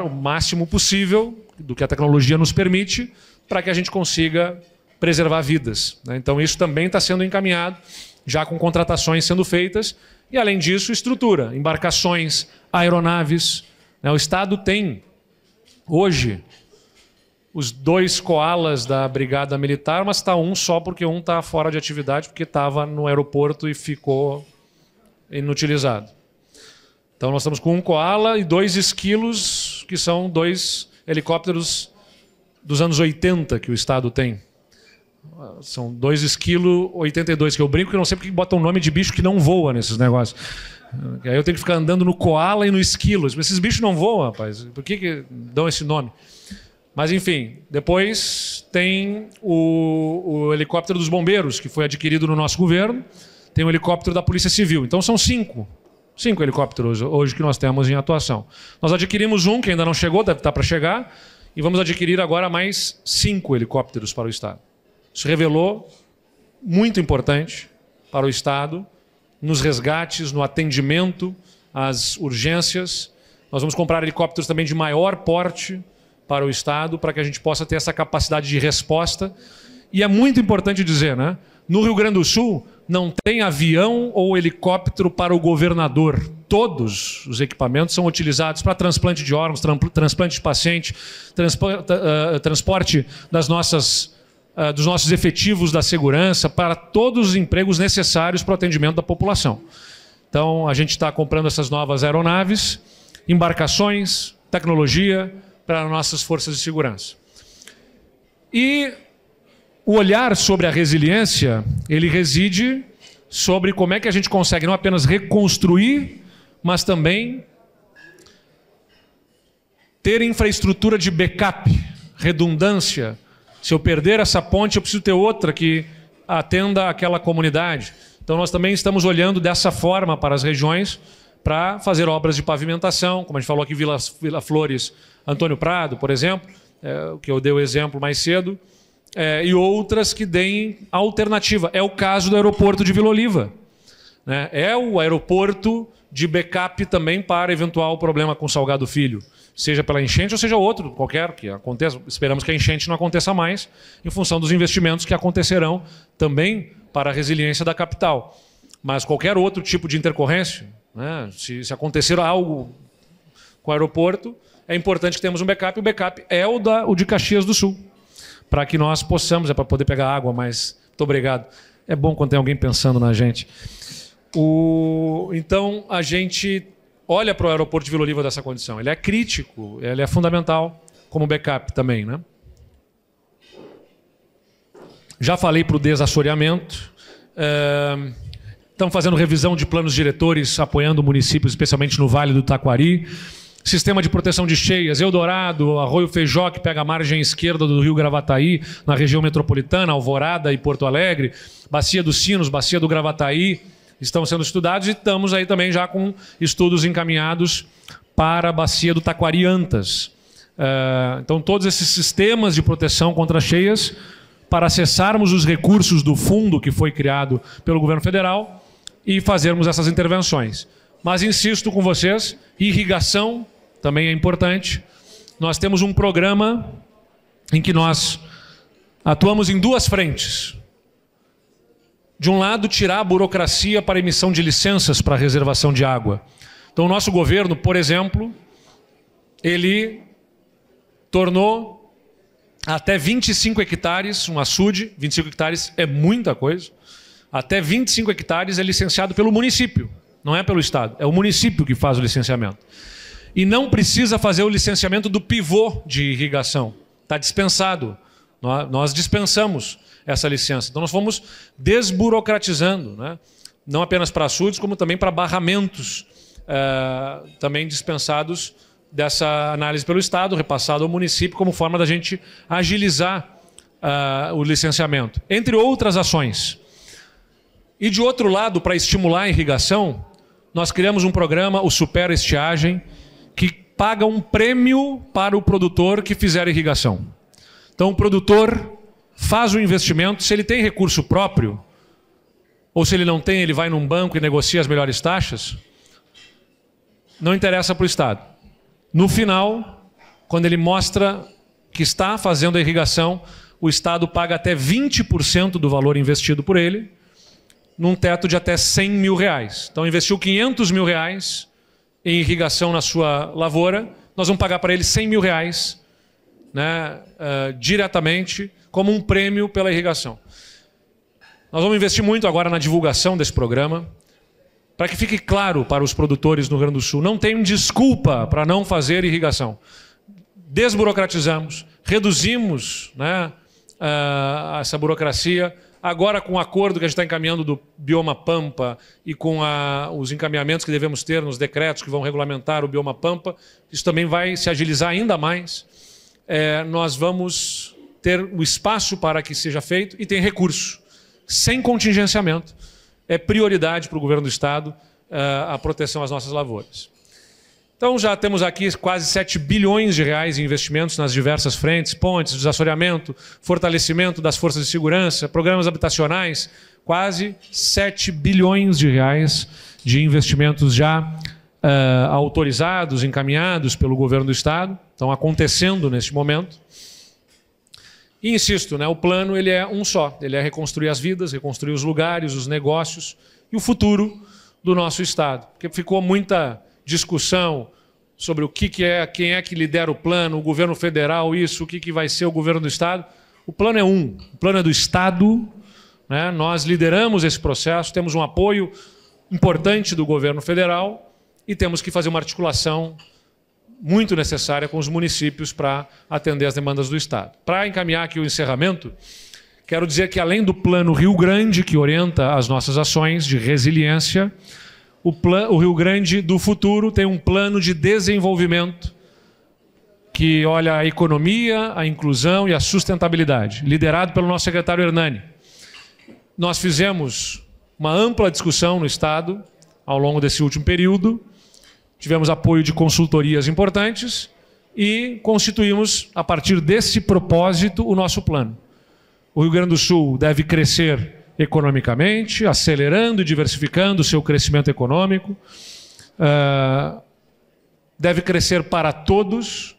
máximo possível do que a tecnologia nos permite para que a gente consiga preservar vidas, né? Então isso também está sendo encaminhado, já com contratações sendo feitas, e além disso, estrutura, embarcações, aeronaves, né? O Estado tem, hoje, os 2 Koalas da Brigada Militar, mas está um só porque um está fora de atividade, porque estava no aeroporto e ficou inutilizado. Então nós estamos com um Koala e 2 esquilos, que são 2 helicópteros dos anos 80 que o Estado tem. São 2 esquilo 82, que eu brinco que eu não sei porque botam o nome de bicho que não voa nesses negócios. Aí eu tenho que ficar andando no Koala e no esquilo. Esses bichos não voam, rapaz. Por que dão esse nome? Mas, enfim, depois tem o helicóptero dos bombeiros, que foi adquirido no nosso governo. Tem o helicóptero da Polícia Civil. Então são 5 helicópteros hoje que nós temos em atuação. Nós adquirimos um que ainda não chegou, deve estar para chegar, e vamos adquirir agora mais 5 helicópteros para o Estado. Isso revelou muito importante para o Estado, nos resgates, no atendimento às urgências. Nós vamos comprar helicópteros também de maior porte para o Estado, para que a gente possa ter essa capacidade de resposta. E é muito importante dizer, né? No Rio Grande do Sul, não tem avião ou helicóptero para o governador. Todos os equipamentos são utilizados para transplante de órgãos, transplante de paciente, transporte dos nossos efetivos da segurança, para todos os empregos necessários para o atendimento da população. Então, a gente está comprando essas novas aeronaves, embarcações, tecnologia para nossas forças de segurança. E o olhar sobre a resiliência, ele reside sobre como é que a gente consegue não apenas reconstruir, mas também ter infraestrutura de backup, redundância. Se eu perder essa ponte, eu preciso ter outra que atenda aquela comunidade. Então nós também estamos olhando dessa forma para as regiões para fazer obras de pavimentação, como a gente falou aqui, Vila Flores, Antônio Prado, por exemplo, que eu dei o exemplo mais cedo, e outras que deem alternativa. É o caso do aeroporto de Vila Oliva, né? É o aeroporto de backup também para eventual problema com Salgado Filho, seja pela enchente ou seja outro, qualquer que aconteça. Esperamos que a enchente não aconteça mais, em função dos investimentos que acontecerão também para a resiliência da capital. Mas qualquer outro tipo de intercorrência, né? Se acontecer algo com o aeroporto, é importante que temos um backup. O backup é o de Caxias do Sul, para que nós possamos, para poder pegar água, mas muito obrigado. É bom quando tem alguém pensando na gente. Então, a gente olha para o aeroporto de Vila Oliva dessa condição. Ele é crítico, ele é fundamental como backup também, né? Já falei para o desassoreamento. Estamos fazendo revisão de planos diretores, apoiando municípios, especialmente no Vale do Taquari. sistema de proteção de cheias, Eldorado, Arroio Feijó, que pega a margem esquerda do rio Gravataí, na região metropolitana, Alvorada e Porto Alegre, Bacia dos Sinos, Bacia do Gravataí, estão sendo estudados e estamos aí também já com estudos encaminhados para a Bacia do Taquari-Antas. Então, todos esses sistemas de proteção contra cheias, para acessarmos os recursos do fundo que foi criado pelo governo federal e fazermos essas intervenções. Mas insisto com vocês, irrigação também é importante. Nós temos um programa em que nós atuamos em duas frentes. De um lado, tirar a burocracia para emissão de licenças para reservação de água. Então, o nosso governo, por exemplo, ele tornou até 25 hectares, um açude, 25 hectares é muita coisa, até 25 hectares é licenciado pelo município, não é pelo Estado, é o município que faz o licenciamento. E não precisa fazer o licenciamento do pivô de irrigação, está dispensado, nós dispensamos essa licença. Então nós fomos desburocratizando, né? Não apenas para açudes, como também para barramentos, também dispensados dessa análise pelo Estado, repassado ao município, como forma da gente agilizar o licenciamento, entre outras ações. E de outro lado, para estimular a irrigação, nós criamos um programa, o Supera Estiagem, que paga um prêmio para o produtor que fizer irrigação. Então o produtor faz o investimento, se ele tem recurso próprio, ou se ele não tem, ele vai num banco e negocia as melhores taxas, não interessa para o Estado. No final, quando ele mostra que está fazendo a irrigação, o Estado paga até 20% do valor investido por ele, num teto de até 100 mil reais. Então, investiu 500 mil reais em irrigação na sua lavoura, nós vamos pagar para ele 100 mil reais, né, diretamente, como um prêmio pela irrigação. Nós vamos investir muito agora na divulgação desse programa, para que fique claro para os produtores no Rio Grande do Sul, não tem desculpa para não fazer irrigação. Desburocratizamos, reduzimos, né, essa burocracia. Agora, com o acordo que a gente está encaminhando do Bioma Pampa e com os encaminhamentos que devemos ter nos decretos que vão regulamentar o Bioma Pampa, isso também vai se agilizar ainda mais. Nós vamos ter o espaço para que seja feito e tem recurso, sem contingenciamento. É prioridade para o governo do Estado a proteção às nossas lavouras. Então já temos aqui quase 7 bilhões de reais em investimentos nas diversas frentes, pontes, desassoreamento, fortalecimento das forças de segurança, programas habitacionais, quase 7 bilhões de reais de investimentos já autorizados, encaminhados pelo governo do Estado, estão acontecendo neste momento. E insisto, né, o plano ele é um só, ele é reconstruir as vidas, reconstruir os lugares, os negócios e o futuro do nosso Estado. Porque ficou muita discussão sobre o que é, quem é que lidera o plano, o governo federal, isso, o que vai ser o governo do Estado. O plano é um, o plano é do Estado, né? Nós lideramos esse processo, temos um apoio importante do governo federal e temos que fazer uma articulação muito necessária com os municípios para atender as demandas do Estado. Para encaminhar aqui o encerramento, quero dizer que além do plano Rio Grande, que orienta as nossas ações de resiliência, o Rio Grande do futuro tem um plano de desenvolvimento que olha a economia, a inclusão e a sustentabilidade, liderado pelo nosso secretário Hernani. Nós fizemos uma ampla discussão no Estado ao longo desse último período, tivemos apoio de consultorias importantes e constituímos, a partir desse propósito, o nosso plano. O Rio Grande do Sul deve crescer economicamente, acelerando e diversificando o seu crescimento econômico. Deve crescer para todos,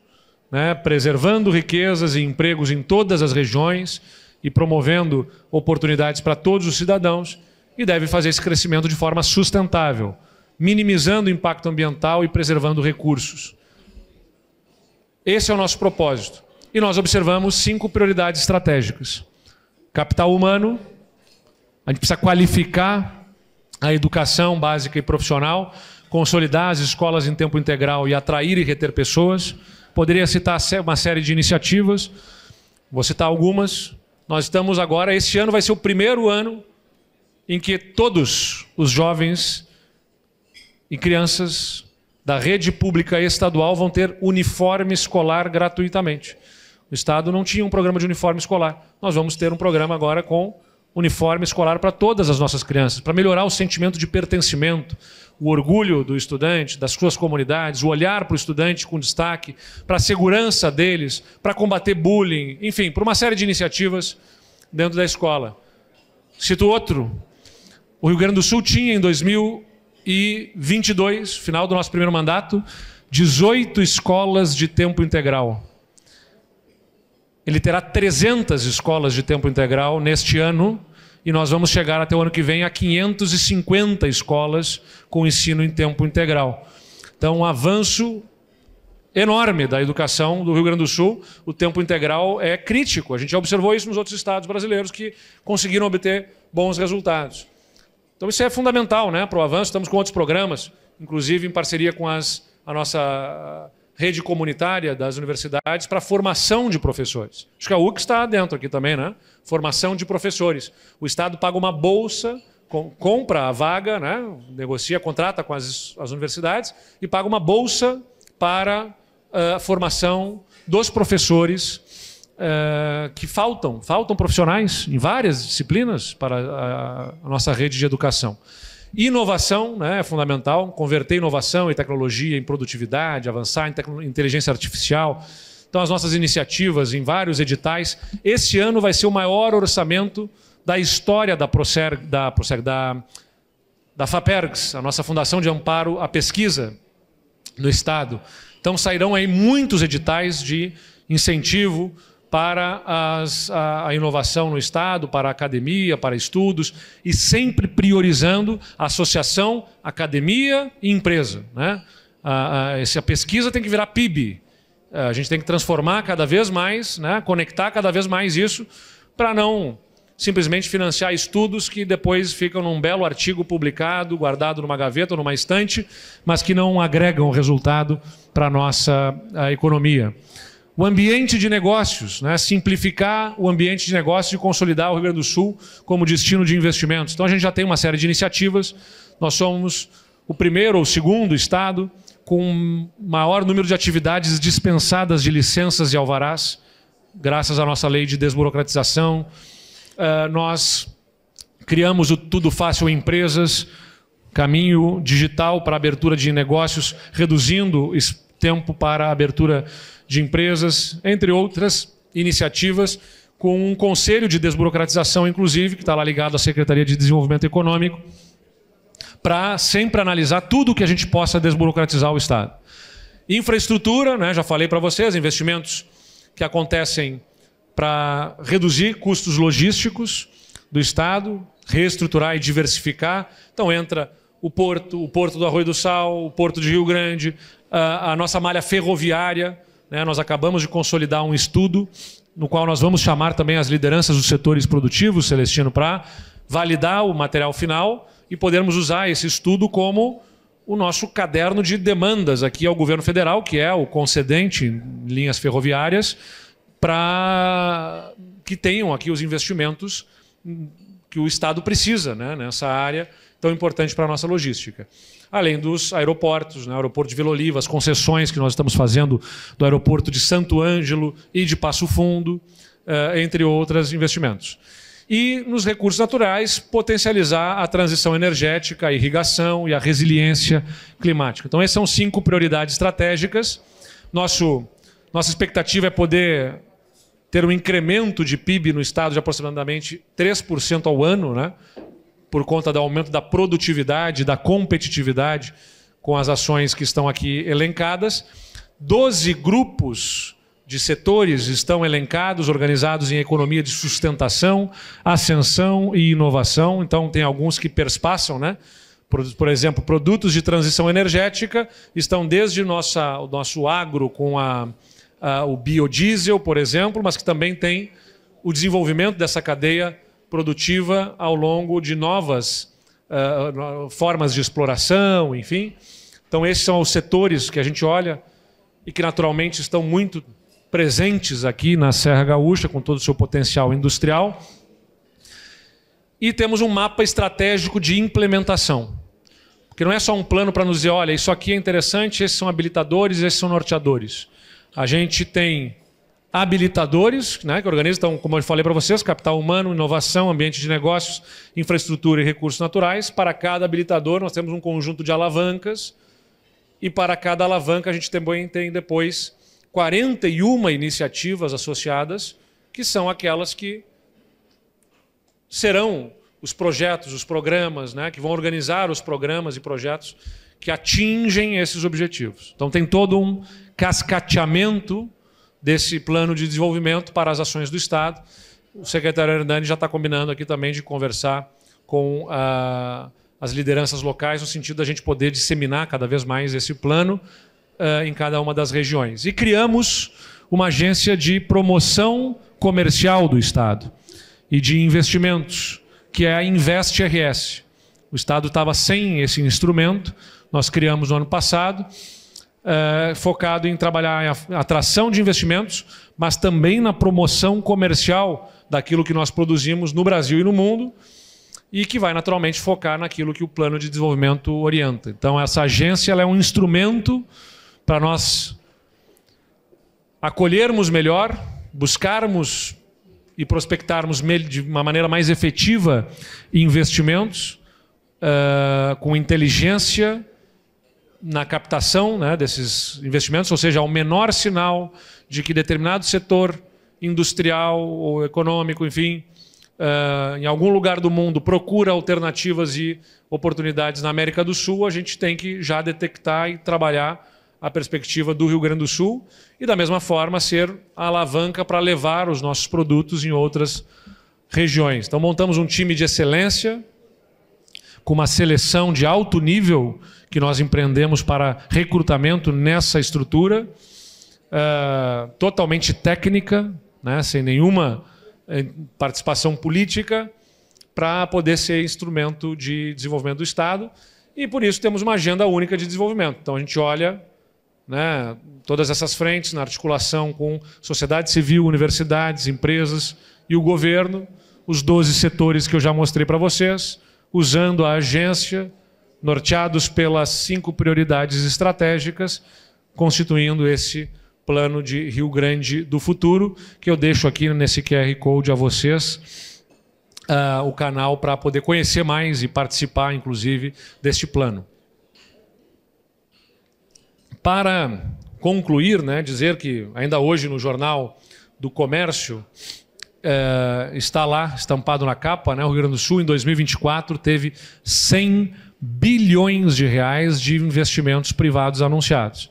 né, preservando riquezas e empregos em todas as regiões e promovendo oportunidades para todos os cidadãos, e deve fazer esse crescimento de forma sustentável, minimizando o impacto ambiental e preservando recursos. Esse é o nosso propósito. E nós observamos 5 prioridades estratégicas. Capital humano, a gente precisa qualificar a educação básica e profissional, consolidar as escolas em tempo integral e atrair e reter pessoas. Poderia citar uma série de iniciativas, vou citar algumas. Nós estamos agora, esse ano vai ser o primeiro ano em que todos os jovens e crianças da rede pública estadual vão ter uniforme escolar gratuitamente. O Estado não tinha um programa de uniforme escolar. Nós vamos ter um programa agora com uniforme escolar para todas as nossas crianças, para melhorar o sentimento de pertencimento, o orgulho do estudante, das suas comunidades, o olhar para o estudante com destaque, para a segurança deles, para combater bullying, enfim, por uma série de iniciativas dentro da escola. Cito outro. O Rio Grande do Sul tinha, em 2022, final do nosso primeiro mandato, 18 escolas de tempo integral. Ele terá 300 escolas de tempo integral neste ano e nós vamos chegar até o ano que vem a 550 escolas com ensino em tempo integral. Então, um avanço enorme da educação do Rio Grande do Sul. O tempo integral é crítico. A gente já observou isso nos outros estados brasileiros que conseguiram obter bons resultados. Então, isso é fundamental, né, para o avanço. Estamos com outros programas, inclusive em parceria com a nossa rede comunitária das universidades para formação de professores. Acho que a UC está dentro aqui também, né? Formação de professores. O Estado paga uma bolsa, compra a vaga, né? Negocia, contrata com as universidades e paga uma bolsa para a formação dos professores que faltam profissionais em várias disciplinas para a nossa rede de educação. Inovação, né, é fundamental, converter inovação e tecnologia em produtividade, avançar em inteligência artificial. Então, as nossas iniciativas em vários editais. Esse ano vai ser o maior orçamento da história da FAPERGS, a nossa Fundação de Amparo à Pesquisa no Estado. Então, sairão aí muitos editais de incentivo para a inovação no Estado, para a academia, para estudos, e sempre priorizando a associação academia e empresa, né? Essa pesquisa tem que virar PIB. A gente tem que transformar cada vez mais, né? Conectar cada vez mais isso, para não simplesmente financiar estudos que depois ficam num belo artigo publicado, guardado numa gaveta ou numa estante, mas que não agregam resultado para a nossa economia. O ambiente de negócios, né? Simplificar o ambiente de negócios e consolidar o Rio Grande do Sul como destino de investimentos. Então a gente já tem uma série de iniciativas. Nós somos o primeiro ou segundo estado com maior número de atividades dispensadas de licenças e alvarás, graças à nossa lei de desburocratização. Nós criamos o Tudo Fácil Empresas, caminho digital para a abertura de negócios, reduzindo tempo para a abertura de empresas, entre outras iniciativas, com um conselho de desburocratização, inclusive, que está lá ligado à Secretaria de Desenvolvimento Econômico, para sempre analisar tudo que a gente possa desburocratizar o Estado. Infraestrutura, né, já falei para vocês, investimentos que acontecem para reduzir custos logísticos do Estado, reestruturar e diversificar. Então entra o Porto do Arroio do Sal, o Porto de Rio Grande, a nossa malha ferroviária, né? Nós acabamos de consolidar um estudo no qual nós vamos chamar também as lideranças dos setores produtivos, Celestino, para validar o material final e podermos usar esse estudo como o nosso caderno de demandas aqui ao governo federal, que é o concedente em linhas ferroviárias, para que tenham aqui os investimentos que o Estado precisa, né, nessa área tão importante para a nossa logística. Além dos aeroportos, né, aeroporto de Vila Oliva, as concessões que nós estamos fazendo do aeroporto de Santo Ângelo e de Passo Fundo, entre outros investimentos. E nos recursos naturais, potencializar a transição energética, a irrigação e a resiliência climática. Então, essas são 5 prioridades estratégicas. Nossa expectativa é poder ter um incremento de PIB no Estado de aproximadamente 3% ao ano, né? Por conta do aumento da produtividade, da competitividade, com as ações que estão aqui elencadas. 12 grupos de setores estão elencados, organizados em economia de sustentação, ascensão e inovação. Então, tem alguns que perspassam, né? Por exemplo, produtos de transição energética estão desde o nosso agro com o biodiesel, por exemplo, mas que também tem o desenvolvimento dessa cadeia produtiva ao longo de novas formas de exploração, enfim. Então, esses são os setores que a gente olha e que naturalmente estão muito presentes aqui na Serra Gaúcha, com todo o seu potencial industrial. E temos um mapa estratégico de implementação. Porque não é só um plano para nos dizer, olha, isso aqui é interessante, esses são habilitadores, esses são norteadores. A gente tem habilitadores, né, que organizam, então, como eu falei para vocês, capital humano, inovação, ambiente de negócios, infraestrutura e recursos naturais. Para cada habilitador nós temos um conjunto de alavancas e para cada alavanca a gente também tem depois 41 iniciativas associadas, que são aquelas que serão os projetos, os programas, né, que vão organizar os programas e projetos que atingem esses objetivos. Então tem todo um cascateamento desse plano de desenvolvimento para as ações do Estado. O secretário Hernani já está combinando aqui também de conversar com as lideranças locais, no sentido da gente poder disseminar cada vez mais esse plano em cada uma das regiões. E criamos uma agência de promoção comercial do Estado e de investimentos, que é a Invest RS. O Estado estava sem esse instrumento, nós criamos no ano passado, focado em trabalhar a atração de investimentos, mas também na promoção comercial daquilo que nós produzimos no Brasil e no mundo, e que vai naturalmente focar naquilo que o plano de desenvolvimento orienta. Então essa agência ela é um instrumento para nós acolhermos melhor, buscarmos e prospectarmos de uma maneira mais efetiva investimentos, com inteligência na captação, né, desses investimentos, ou seja, ao menor sinal de que determinado setor industrial ou econômico, enfim, em algum lugar do mundo procura alternativas e oportunidades na América do Sul, a gente tem que já detectar e trabalhar a perspectiva do Rio Grande do Sul e, da mesma forma, ser a alavanca para levar os nossos produtos em outras regiões. Então, montamos um time de excelência, com uma seleção de alto nível que nós empreendemos para recrutamento nessa estrutura, totalmente técnica, né, sem nenhuma participação política, para poder ser instrumento de desenvolvimento do Estado. E, por isso, temos uma agenda única de desenvolvimento. Então, a gente olha, né, todas essas frentes na articulação com sociedade civil, universidades, empresas e o governo, os 12 setores que eu já mostrei para vocês, usando a agência, norteados pelas 5 prioridades estratégicas, constituindo esse plano de Rio Grande do futuro, que eu deixo aqui nesse QR Code a vocês, o canal para poder conhecer mais e participar, inclusive, deste plano. Para concluir, né, dizer que ainda hoje no Jornal do Comércio está lá, estampado na capa, né, o Rio Grande do Sul, em 2024, teve 100 bilhões de reais de investimentos privados anunciados.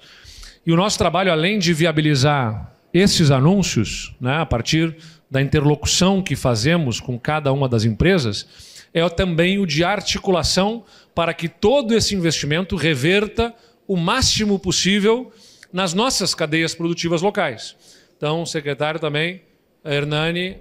E o nosso trabalho, além de viabilizar esses anúncios, né, a partir da interlocução que fazemos com cada uma das empresas, é também o de articulação para que todo esse investimento reverta o máximo possível nas nossas cadeias produtivas locais. Então, o secretário também, Hernani,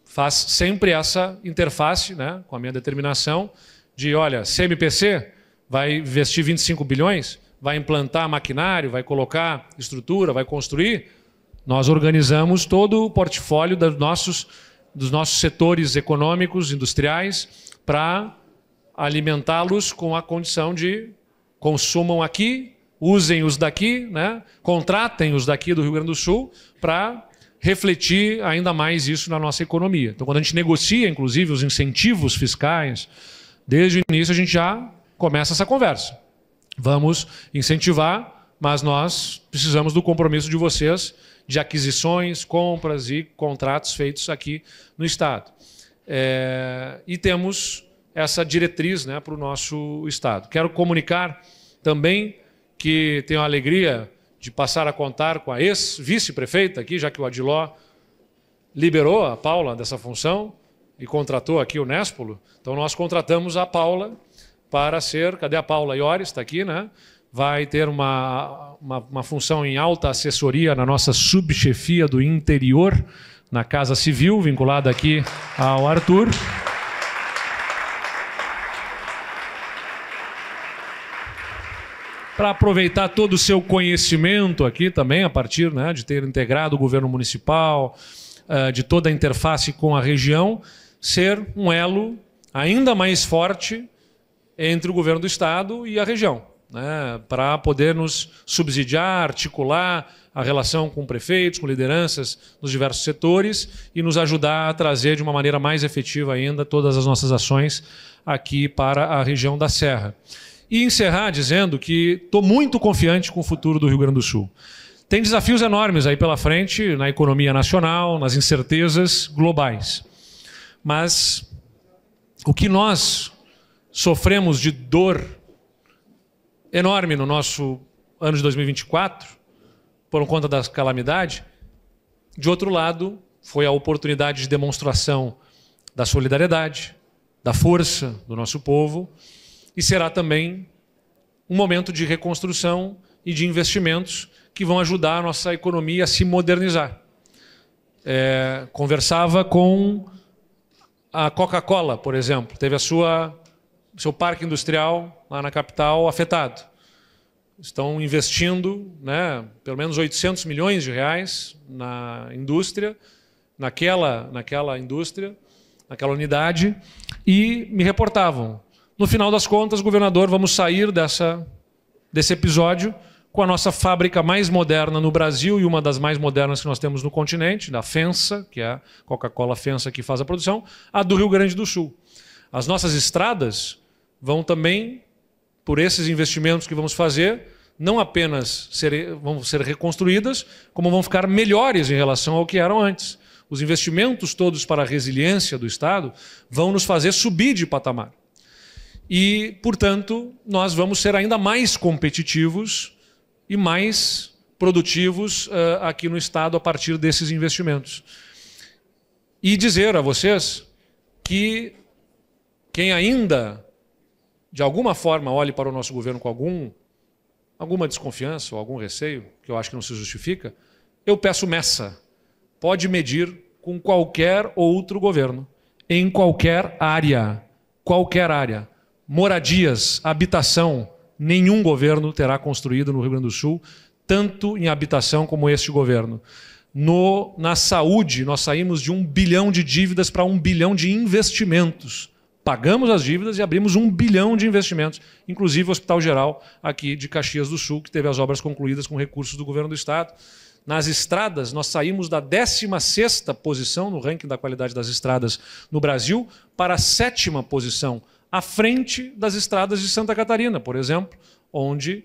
faz sempre essa interface, né, com a minha determinação de, olha, CMPC vai investir 25 bilhões, vai implantar maquinário, vai colocar estrutura, vai construir. Nós organizamos todo o portfólio dos nossos setores econômicos, industriais, para alimentá-los com a condição de consumam aqui, usem os daqui, né, contratem os daqui do Rio Grande do Sul para refletir ainda mais isso na nossa economia. Então, quando a gente negocia, inclusive, os incentivos fiscais, desde o início a gente já começa essa conversa. Vamos incentivar, mas nós precisamos do compromisso de vocês de aquisições, compras e contratos feitos aqui no Estado. E temos essa diretriz, né, para o nosso Estado. Quero comunicar também que tenho a alegria de passar a contar com a ex-vice-prefeita aqui, já que o Adiló liberou a Paula dessa função e contratou aqui o Néspolo. Então nós contratamos a Paula para ser... Cadê a Paula Iores? Está aqui, né? Vai ter uma função em alta assessoria na nossa subchefia do interior, na Casa Civil, vinculada aqui ao Arthur. Para aproveitar todo o seu conhecimento aqui também, a partir, né, de ter integrado o governo municipal, de toda a interface com a região, ser um elo ainda mais forte entre o governo do Estado e a região, né, para poder nos subsidiar, articular a relação com prefeitos, com lideranças nos diversos setores e nos ajudar a trazer de uma maneira mais efetiva ainda todas as nossas ações aqui para a região da Serra. E encerrar dizendo que estou muito confiante com o futuro do Rio Grande do Sul. Tem desafios enormes aí pela frente na economia nacional, nas incertezas globais. Mas o que nós sofremos de dor enorme no nosso ano de 2024, por conta da calamidade, de outro lado, foi a oportunidade de demonstração da solidariedade, da força do nosso povo, e será também um momento de reconstrução e de investimentos que vão ajudar a nossa economia a se modernizar. Conversava com a Coca-Cola, por exemplo, teve seu parque industrial lá na capital afetado. Estão investindo, né, pelo menos 800 milhões de reais na indústria, naquela indústria, naquela unidade, e me reportavam. No final das contas, governador, vamos sair desse episódio com a nossa fábrica mais moderna no Brasil e uma das mais modernas que nós temos no continente, da FEMSA, que é a Coca-Cola FEMSA que faz a produção, a do Rio Grande do Sul. As nossas estradas vão também, por esses investimentos que vamos fazer, não apenas vão ser reconstruídas, como vão ficar melhores em relação ao que eram antes. Os investimentos todos para a resiliência do Estado vão nos fazer subir de patamar. E, portanto, nós vamos ser ainda mais competitivos e mais produtivos aqui no Estado a partir desses investimentos. E dizer a vocês que quem ainda, de alguma forma, olhe para o nosso governo com alguma desconfiança ou algum receio, que eu acho que não se justifica, eu peço messa. Pode medir com qualquer outro governo, em qualquer área. Moradias, habitação, nenhum governo terá construído no Rio Grande do Sul, tanto em habitação como este governo. Na saúde, nós saímos de 1 bilhão de dívidas para 1 bilhão de investimentos. Pagamos as dívidas e abrimos 1 bilhão de investimentos, inclusive o Hospital Geral aqui de Caxias do Sul, que teve as obras concluídas com recursos do governo do Estado. Nas estradas, nós saímos da 16ª posição no ranking da qualidade das estradas no Brasil para a 7ª posição, à frente das estradas de Santa Catarina, por exemplo, onde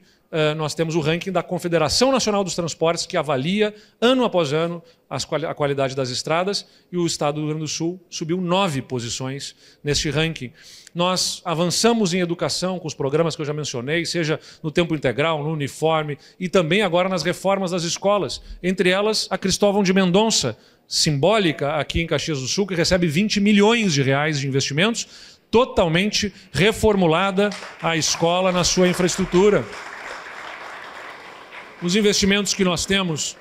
nós temos o ranking da Confederação Nacional dos Transportes, que avalia, ano após ano, a qualidade das estradas, e o Estado do Rio Grande do Sul subiu 9 posições neste ranking. Nós avançamos em educação com os programas que eu já mencionei, seja no tempo integral, no uniforme, e também agora nas reformas das escolas, entre elas a Cristóvão de Mendonça, simbólica aqui em Caxias do Sul, que recebe 20 milhões de reais de investimentos, totalmente reformulada a escola na sua infraestrutura. Os investimentos que nós temos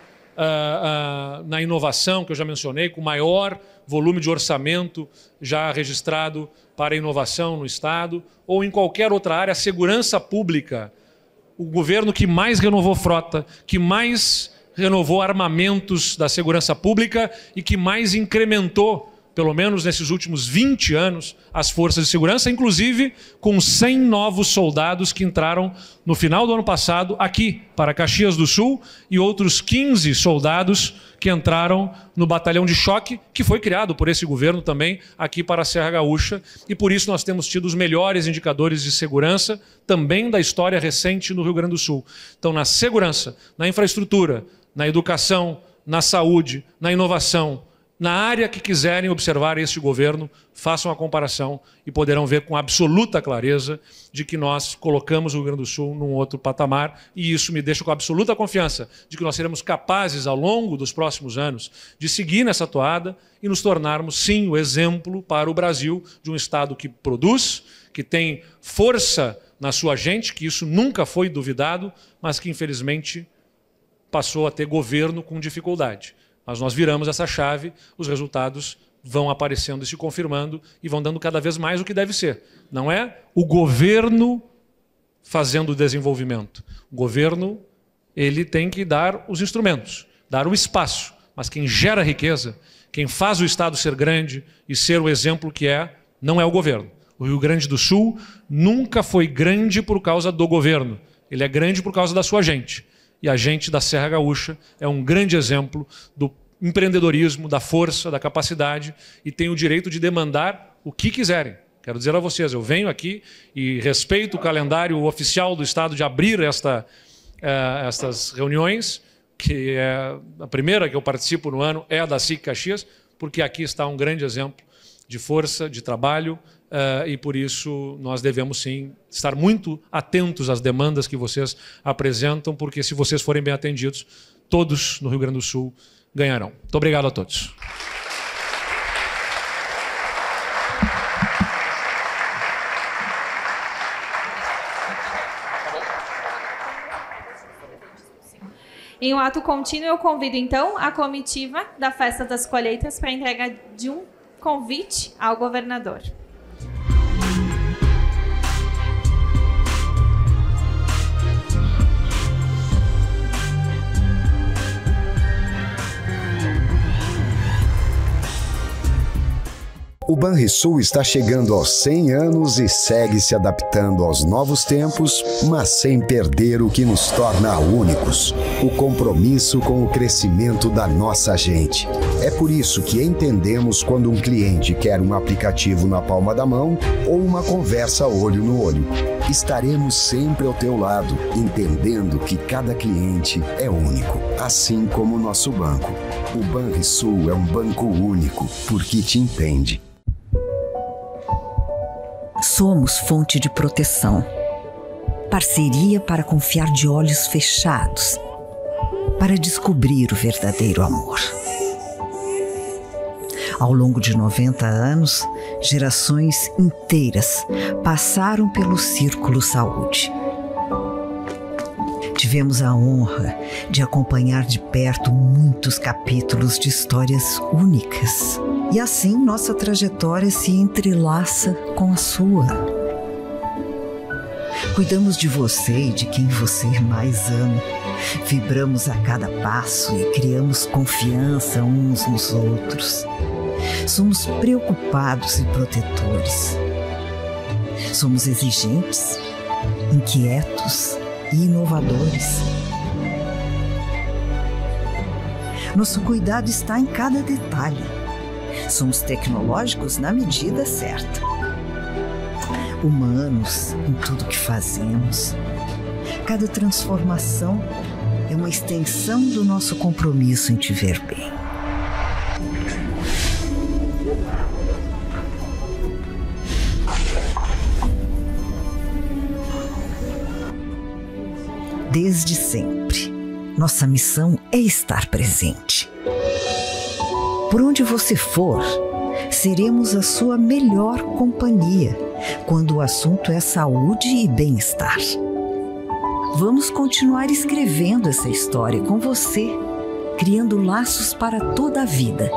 na inovação, que eu já mencionei, com maior volume de orçamento já registrado para a inovação no Estado, ou em qualquer outra área, a segurança pública, o governo que mais renovou frota, que mais renovou armamentos da segurança pública e que mais incrementou, pelo menos nesses últimos 20 anos, as forças de segurança, inclusive com 100 novos soldados que entraram no final do ano passado aqui para Caxias do Sul e outros 15 soldados que entraram no batalhão de choque, que foi criado por esse governo também aqui para a Serra Gaúcha, e por isso nós temos tido os melhores indicadores de segurança também da história recente no Rio Grande do Sul. Então, na segurança, na infraestrutura, na educação, na saúde, na inovação, na área que quiserem observar este governo, façam a comparação e poderão ver com absoluta clareza de que nós colocamos o Rio Grande do Sul num outro patamar, e isso me deixa com absoluta confiança de que nós seremos capazes, ao longo dos próximos anos, de seguir nessa toada e nos tornarmos, sim, o exemplo para o Brasil de um Estado que produz, que tem força na sua gente, que isso nunca foi duvidado, mas que, infelizmente, passou a ter governo com dificuldade. Mas nós viramos essa chave, os resultados vão aparecendo e se confirmando e vão dando cada vez mais o que deve ser. Não é o governo fazendo o desenvolvimento. O governo, ele tem que dar os instrumentos, dar o espaço. Mas quem gera riqueza, quem faz o Estado ser grande e ser o exemplo que é, não é o governo. O O Rio Grande do Sul nunca foi grande por causa do governo. Ele é grande por causa da sua gente. E a gente da Serra Gaúcha é um grande exemplo do empreendedorismo, da força, da capacidade e tem o direito de demandar o que quiserem. Quero dizer a vocês, eu venho aqui e respeito o calendário oficial do Estado de abrir estas reuniões, que é a primeira que eu participo no ano, é a da SIC Caxias, porque aqui está um grande exemplo de força, de trabalho, e por isso nós devemos sim estar muito atentos às demandas que vocês apresentam, porque se vocês forem bem atendidos, todos no Rio Grande do Sul ganharão. Muito obrigado a todos. Em um ato contínuo, eu convido, então, a comitiva da Festa das Colheitas para a entrega de um convite ao governador. O Banrisul está chegando aos 100 anos e segue se adaptando aos novos tempos, mas sem perder o que nos torna únicos: o compromisso com o crescimento da nossa gente. É por isso que entendemos quando um cliente quer um aplicativo na palma da mão ou uma conversa olho no olho. Estaremos sempre ao teu lado, entendendo que cada cliente é único, assim como o nosso banco. O Banrisul é um banco único, porque te entende. Somos fonte de proteção. Parceria para confiar de olhos fechados, para descobrir o verdadeiro amor. Ao longo de 90 anos, gerações inteiras passaram pelo Círculo Saúde. Tivemos a honra de acompanhar de perto muitos capítulos de histórias únicas. E assim nossa trajetória se entrelaça com a sua. Cuidamos de você e de quem você mais ama. Vibramos a cada passo e criamos confiança uns nos outros. Somos preocupados e protetores. Somos exigentes, inquietos e inovadores. Nosso cuidado está em cada detalhe. Somos tecnológicos na medida certa. Humanos em tudo que fazemos. Cada transformação é uma extensão do nosso compromisso em te ver bem. Desde sempre, nossa missão é estar presente. Por onde você for, seremos a sua melhor companhia quando o assunto é saúde e bem-estar. Vamos continuar escrevendo essa história com você, criando laços para toda a vida.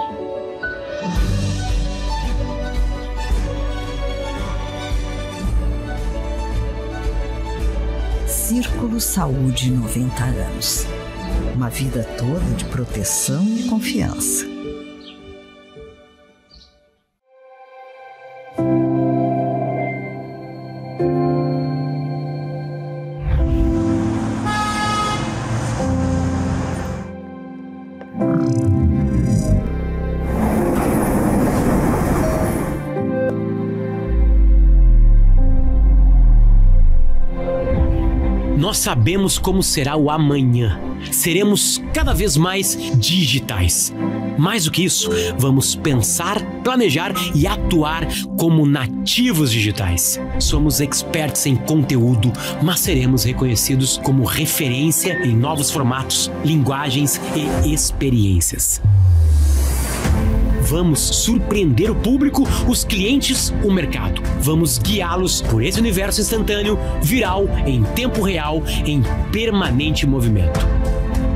Círculo Saúde 90 anos. Uma vida toda de proteção e confiança. Nós sabemos como será o amanhã. Seremos cada vez mais digitais. Mais do que isso, vamos pensar, planejar e atuar como nativos digitais. Somos experts em conteúdo, mas seremos reconhecidos como referência em novos formatos, linguagens e experiências. Vamos surpreender o público, os clientes, o mercado. Vamos guiá-los por esse universo instantâneo, viral, em tempo real, em permanente movimento.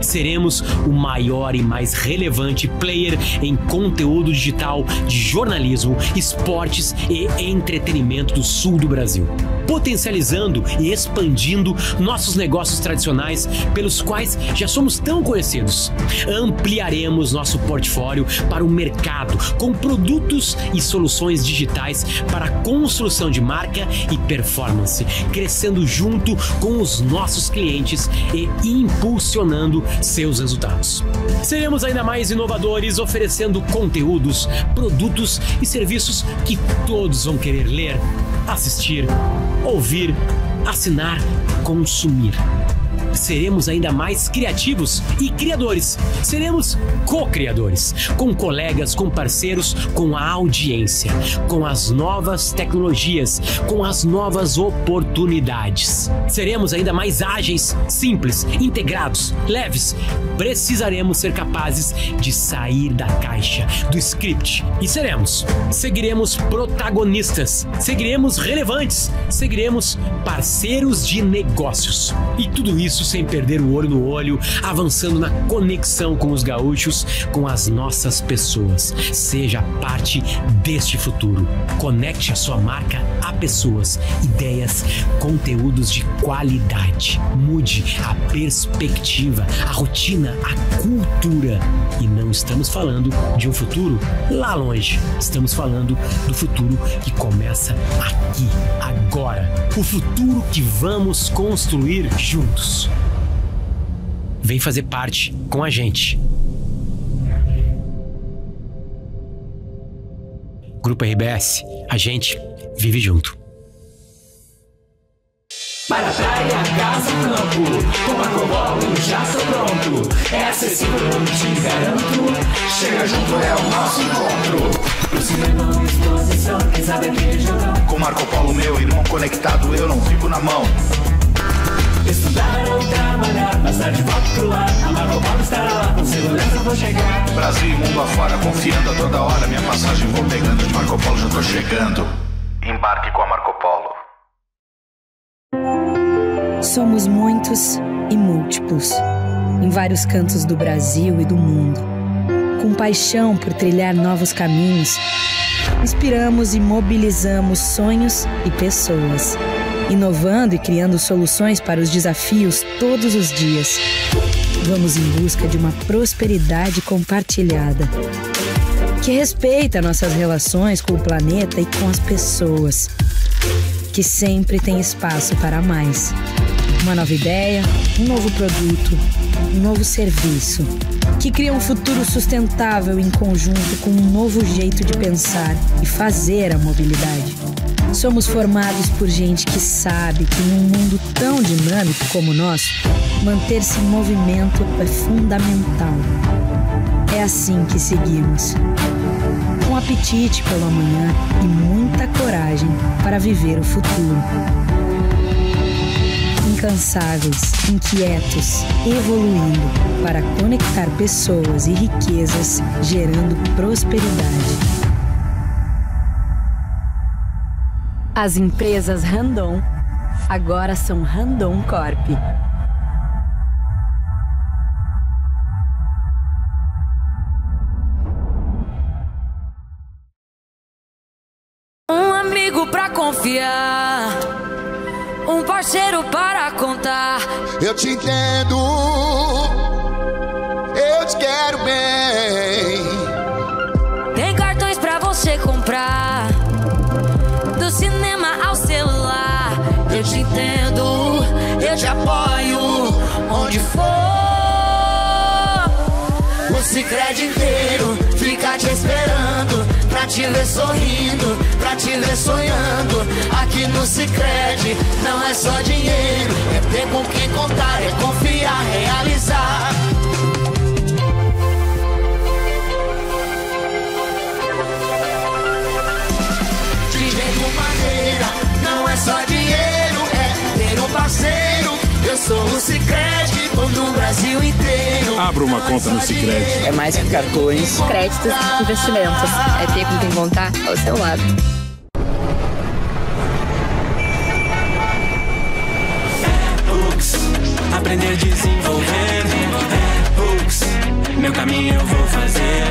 Seremos o maior e mais relevante player em conteúdo digital de jornalismo, esportes e entretenimento do sul do Brasil. potencializando e expandindo nossos negócios tradicionais pelos quais já somos tão conhecidos. Ampliaremos nosso portfólio para o mercado com produtos e soluções digitais para a construção de marca e performance, crescendo junto com os nossos clientes e impulsionando seus resultados. Seremos ainda mais inovadores, oferecendo conteúdos, produtos e serviços que todos vão querer ler, assistir, ouvir, assinar, consumir. Seremos ainda mais criativos e criadores. Seremos co-criadores, com colegas, com parceiros, com a audiência, com as novas tecnologias, com as novas oportunidades. Seremos ainda mais ágeis, simples, integrados, leves. Precisaremos ser capazes de sair da caixa, do script. E seguiremos protagonistas, seguiremos relevantes, seguiremos parceiros de negócios. E tudo isso sem perder o olho no olho, avançando na conexão com os gaúchos, com as nossas pessoas. Seja parte deste futuro. Conecte a sua marca a pessoas, ideias, conteúdos de qualidade. Mude a perspectiva, a rotina, a cultura. E não estamos falando de um futuro lá longe. Estamos falando do futuro que começa aqui, agora. O futuro que vamos construir juntos. Vem fazer parte com a gente. Grupo RBS, a gente vive junto. Para a praia, casa, campo, com Marcopolo já sou pronto. É acessível, eu te garanto. Chega junto, é o nosso encontro. Pro cinema, exposição, quem sabe aqui jogão. Com Marcopolo, meu irmão conectado, eu não fico na mão. Estudar ou trabalhar, passar de volta pro ar. A Marcopolo estará lá, com segurança vou chegar. Brasil e mundo afora, confiando a toda hora. Minha passagem vou pegando, de Marcopolo já tô chegando. Embarque com a Marcopolo. Somos muitos e múltiplos, em vários cantos do Brasil e do mundo. Com paixão por trilhar novos caminhos, inspiramos e mobilizamos sonhos e pessoas, inovando e criando soluções para os desafios todos os dias. Vamos em busca de uma prosperidade compartilhada, que respeita nossas relações com o planeta e com as pessoas, que sempre tem espaço para mais. Uma nova ideia, um novo produto, um novo serviço, que cria um futuro sustentável em conjunto com um novo jeito de pensar e fazer a mobilidade. Somos formados por gente que sabe que num mundo tão dinâmico como o nosso, manter-se em movimento é fundamental. É assim que seguimos, com apetite pelo amanhã e muita coragem para viver o futuro. Incansáveis, inquietos, evoluindo para conectar pessoas e riquezas, gerando prosperidade. As empresas Randon agora são Randon Corp. Um amigo pra confiar, um parceiro para contar. Eu te entendo, eu te quero bem. Tem cartões pra você comprar, do cinema ao celular. Eu te entendo, eu te apoio, onde for. O Sicredi inteiro fica te esperando, pra te ver sorrindo, pra te ver sonhando. Aqui no Sicredi não é só dinheiro, é ter com quem contar, é confiar, realizar. Viver com maneira não é só dinheiro, é ter um parceiro. Eu sou o Sicredi, tô no Brasil inteiro. Abra uma conta no Sicredi. É mais que cartões, créditos e investimentos. É ter com quem contar ao seu lado. Hooks, aprender, desenvolver. Hooks, meu caminho eu vou fazer.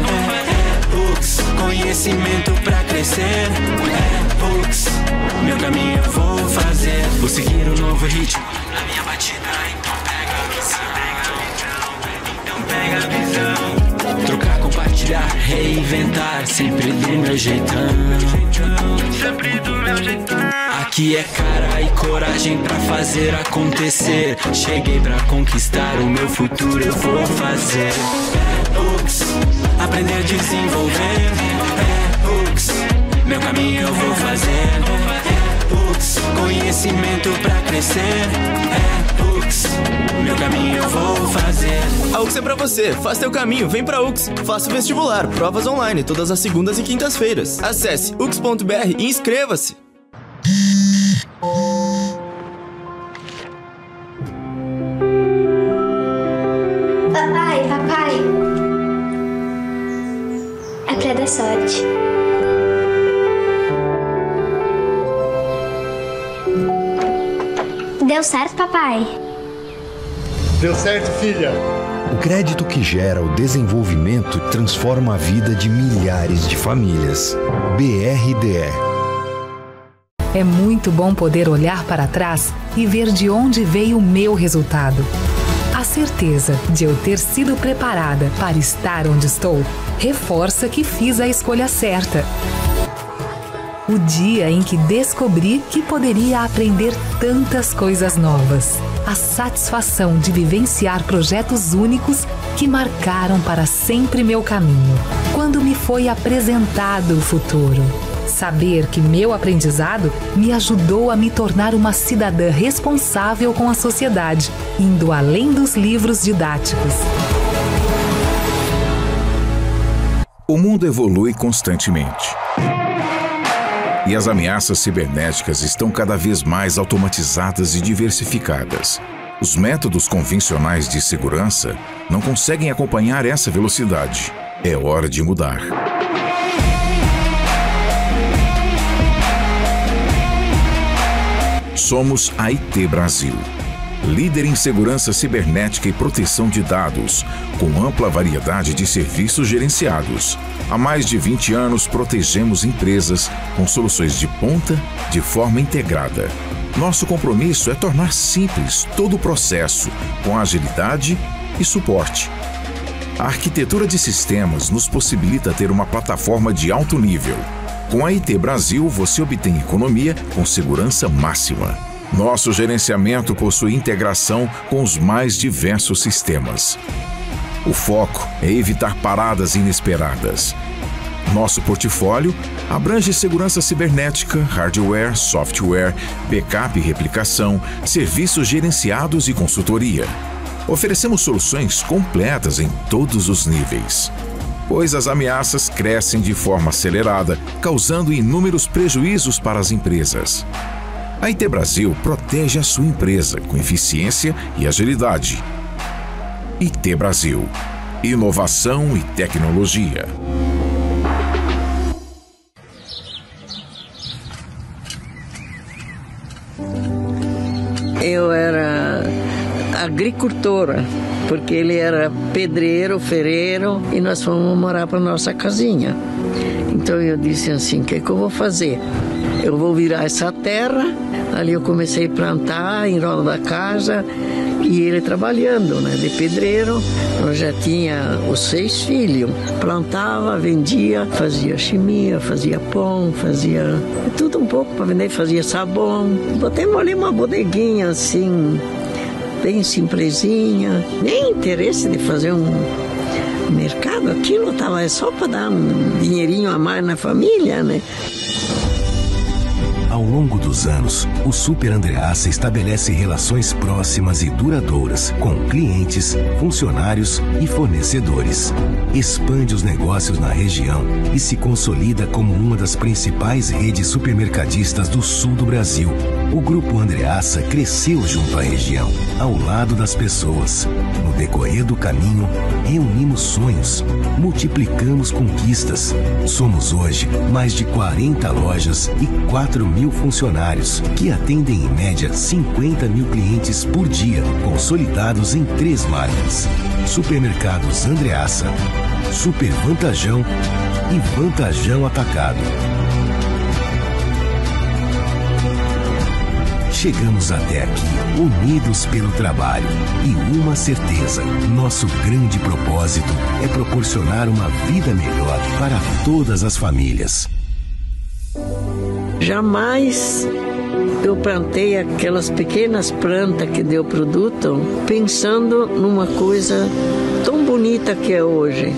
Hooks, conhecimento pra crescer. Hooks, meu caminho eu vou fazer. Vou seguir um novo ritmo na minha batida, então pega a visão, trocar, compartilhar, reinventar, sempre do meu jeitão, sempre do meu jeitão. Aqui é cara e coragem pra fazer acontecer. Cheguei pra conquistar o meu futuro, eu vou fazer. Ux, aprender, desenvolver. Ux, meu caminho eu vou fazer. Ux, conhecimento pra crescer. Ux, meu caminho eu vou fazer. A UX é pra você, faz teu caminho, vem pra UX. Faça o vestibular, provas online, todas as segundas e quintas-feiras. Acesse ux.br e inscreva-se. Papai, é pra dar sorte. Deu certo, papai? Deu certo, filha. O crédito que gera o desenvolvimento transforma a vida de milhares de famílias. BRDE. É muito bom poder olhar para trás e ver de onde veio o meu resultado. A certeza de eu ter sido preparada para estar onde estou reforça que fiz a escolha certa. O dia em que descobri que poderia aprender tantas coisas novas. A satisfação de vivenciar projetos únicos que marcaram para sempre meu caminho. Quando me foi apresentado o futuro. Saber que meu aprendizado me ajudou a me tornar uma cidadã responsável com a sociedade, indo além dos livros didáticos. O mundo evolui constantemente. E as ameaças cibernéticas estão cada vez mais automatizadas e diversificadas. Os métodos convencionais de segurança não conseguem acompanhar essa velocidade. É hora de mudar. Somos a IT Brasil, líder em segurança cibernética e proteção de dados, com ampla variedade de serviços gerenciados. Há mais de 20 anos protegemos empresas com soluções de ponta de forma integrada. Nosso compromisso é tornar simples todo o processo, com agilidade e suporte. A arquitetura de sistemas nos possibilita ter uma plataforma de alto nível. Com a IT Brasil, você obtém economia com segurança máxima. Nosso gerenciamento possui integração com os mais diversos sistemas. O foco é evitar paradas inesperadas. Nosso portfólio abrange segurança cibernética, hardware, software, backup e replicação, serviços gerenciados e consultoria. Oferecemos soluções completas em todos os níveis, pois as ameaças crescem de forma acelerada, causando inúmeros prejuízos para as empresas. A IT Brasil protege a sua empresa com eficiência e agilidade. IT Brasil. Inovação e tecnologia. Eu era agricultora, porque ele era pedreiro, ferreiro, e nós fomos morar para nossa casinha. Então eu disse assim, o que eu vou fazer? Eu vou virar essa terra. Ali eu comecei a plantar em volta da casa, e ele trabalhando, né, de pedreiro. Eu já tinha os 6 filhos. Plantava, vendia, fazia chimia, fazia pão, fazia tudo um pouco para vender, fazia sabão. Botemos ali uma bodeguinha assim, bem simplesinha. Nem interesse de fazer um mercado, aquilo estava só para dar um dinheirinho a mais na família, né? Ao longo dos anos, o Super Andreassa estabelece relações próximas e duradouras com clientes, funcionários e fornecedores. Expande os negócios na região e se consolida como uma das principais redes supermercadistas do sul do Brasil. O Grupo Andreassa cresceu junto à região, ao lado das pessoas. No decorrer do caminho, reunimos sonhos, multiplicamos conquistas. Somos hoje mais de 40 lojas e 4.000 funcionários, que atendem em média 50 mil clientes por dia, consolidados em 3 marcas: Supermercados Andreassa, Super Vantajão e Vantajão Atacado. Chegamos até aqui, unidos pelo trabalho. E uma certeza: nosso grande propósito é proporcionar uma vida melhor para todas as famílias. Jamais eu plantei aquelas pequenas plantas que deu produto pensando numa coisa tão bonita que é hoje.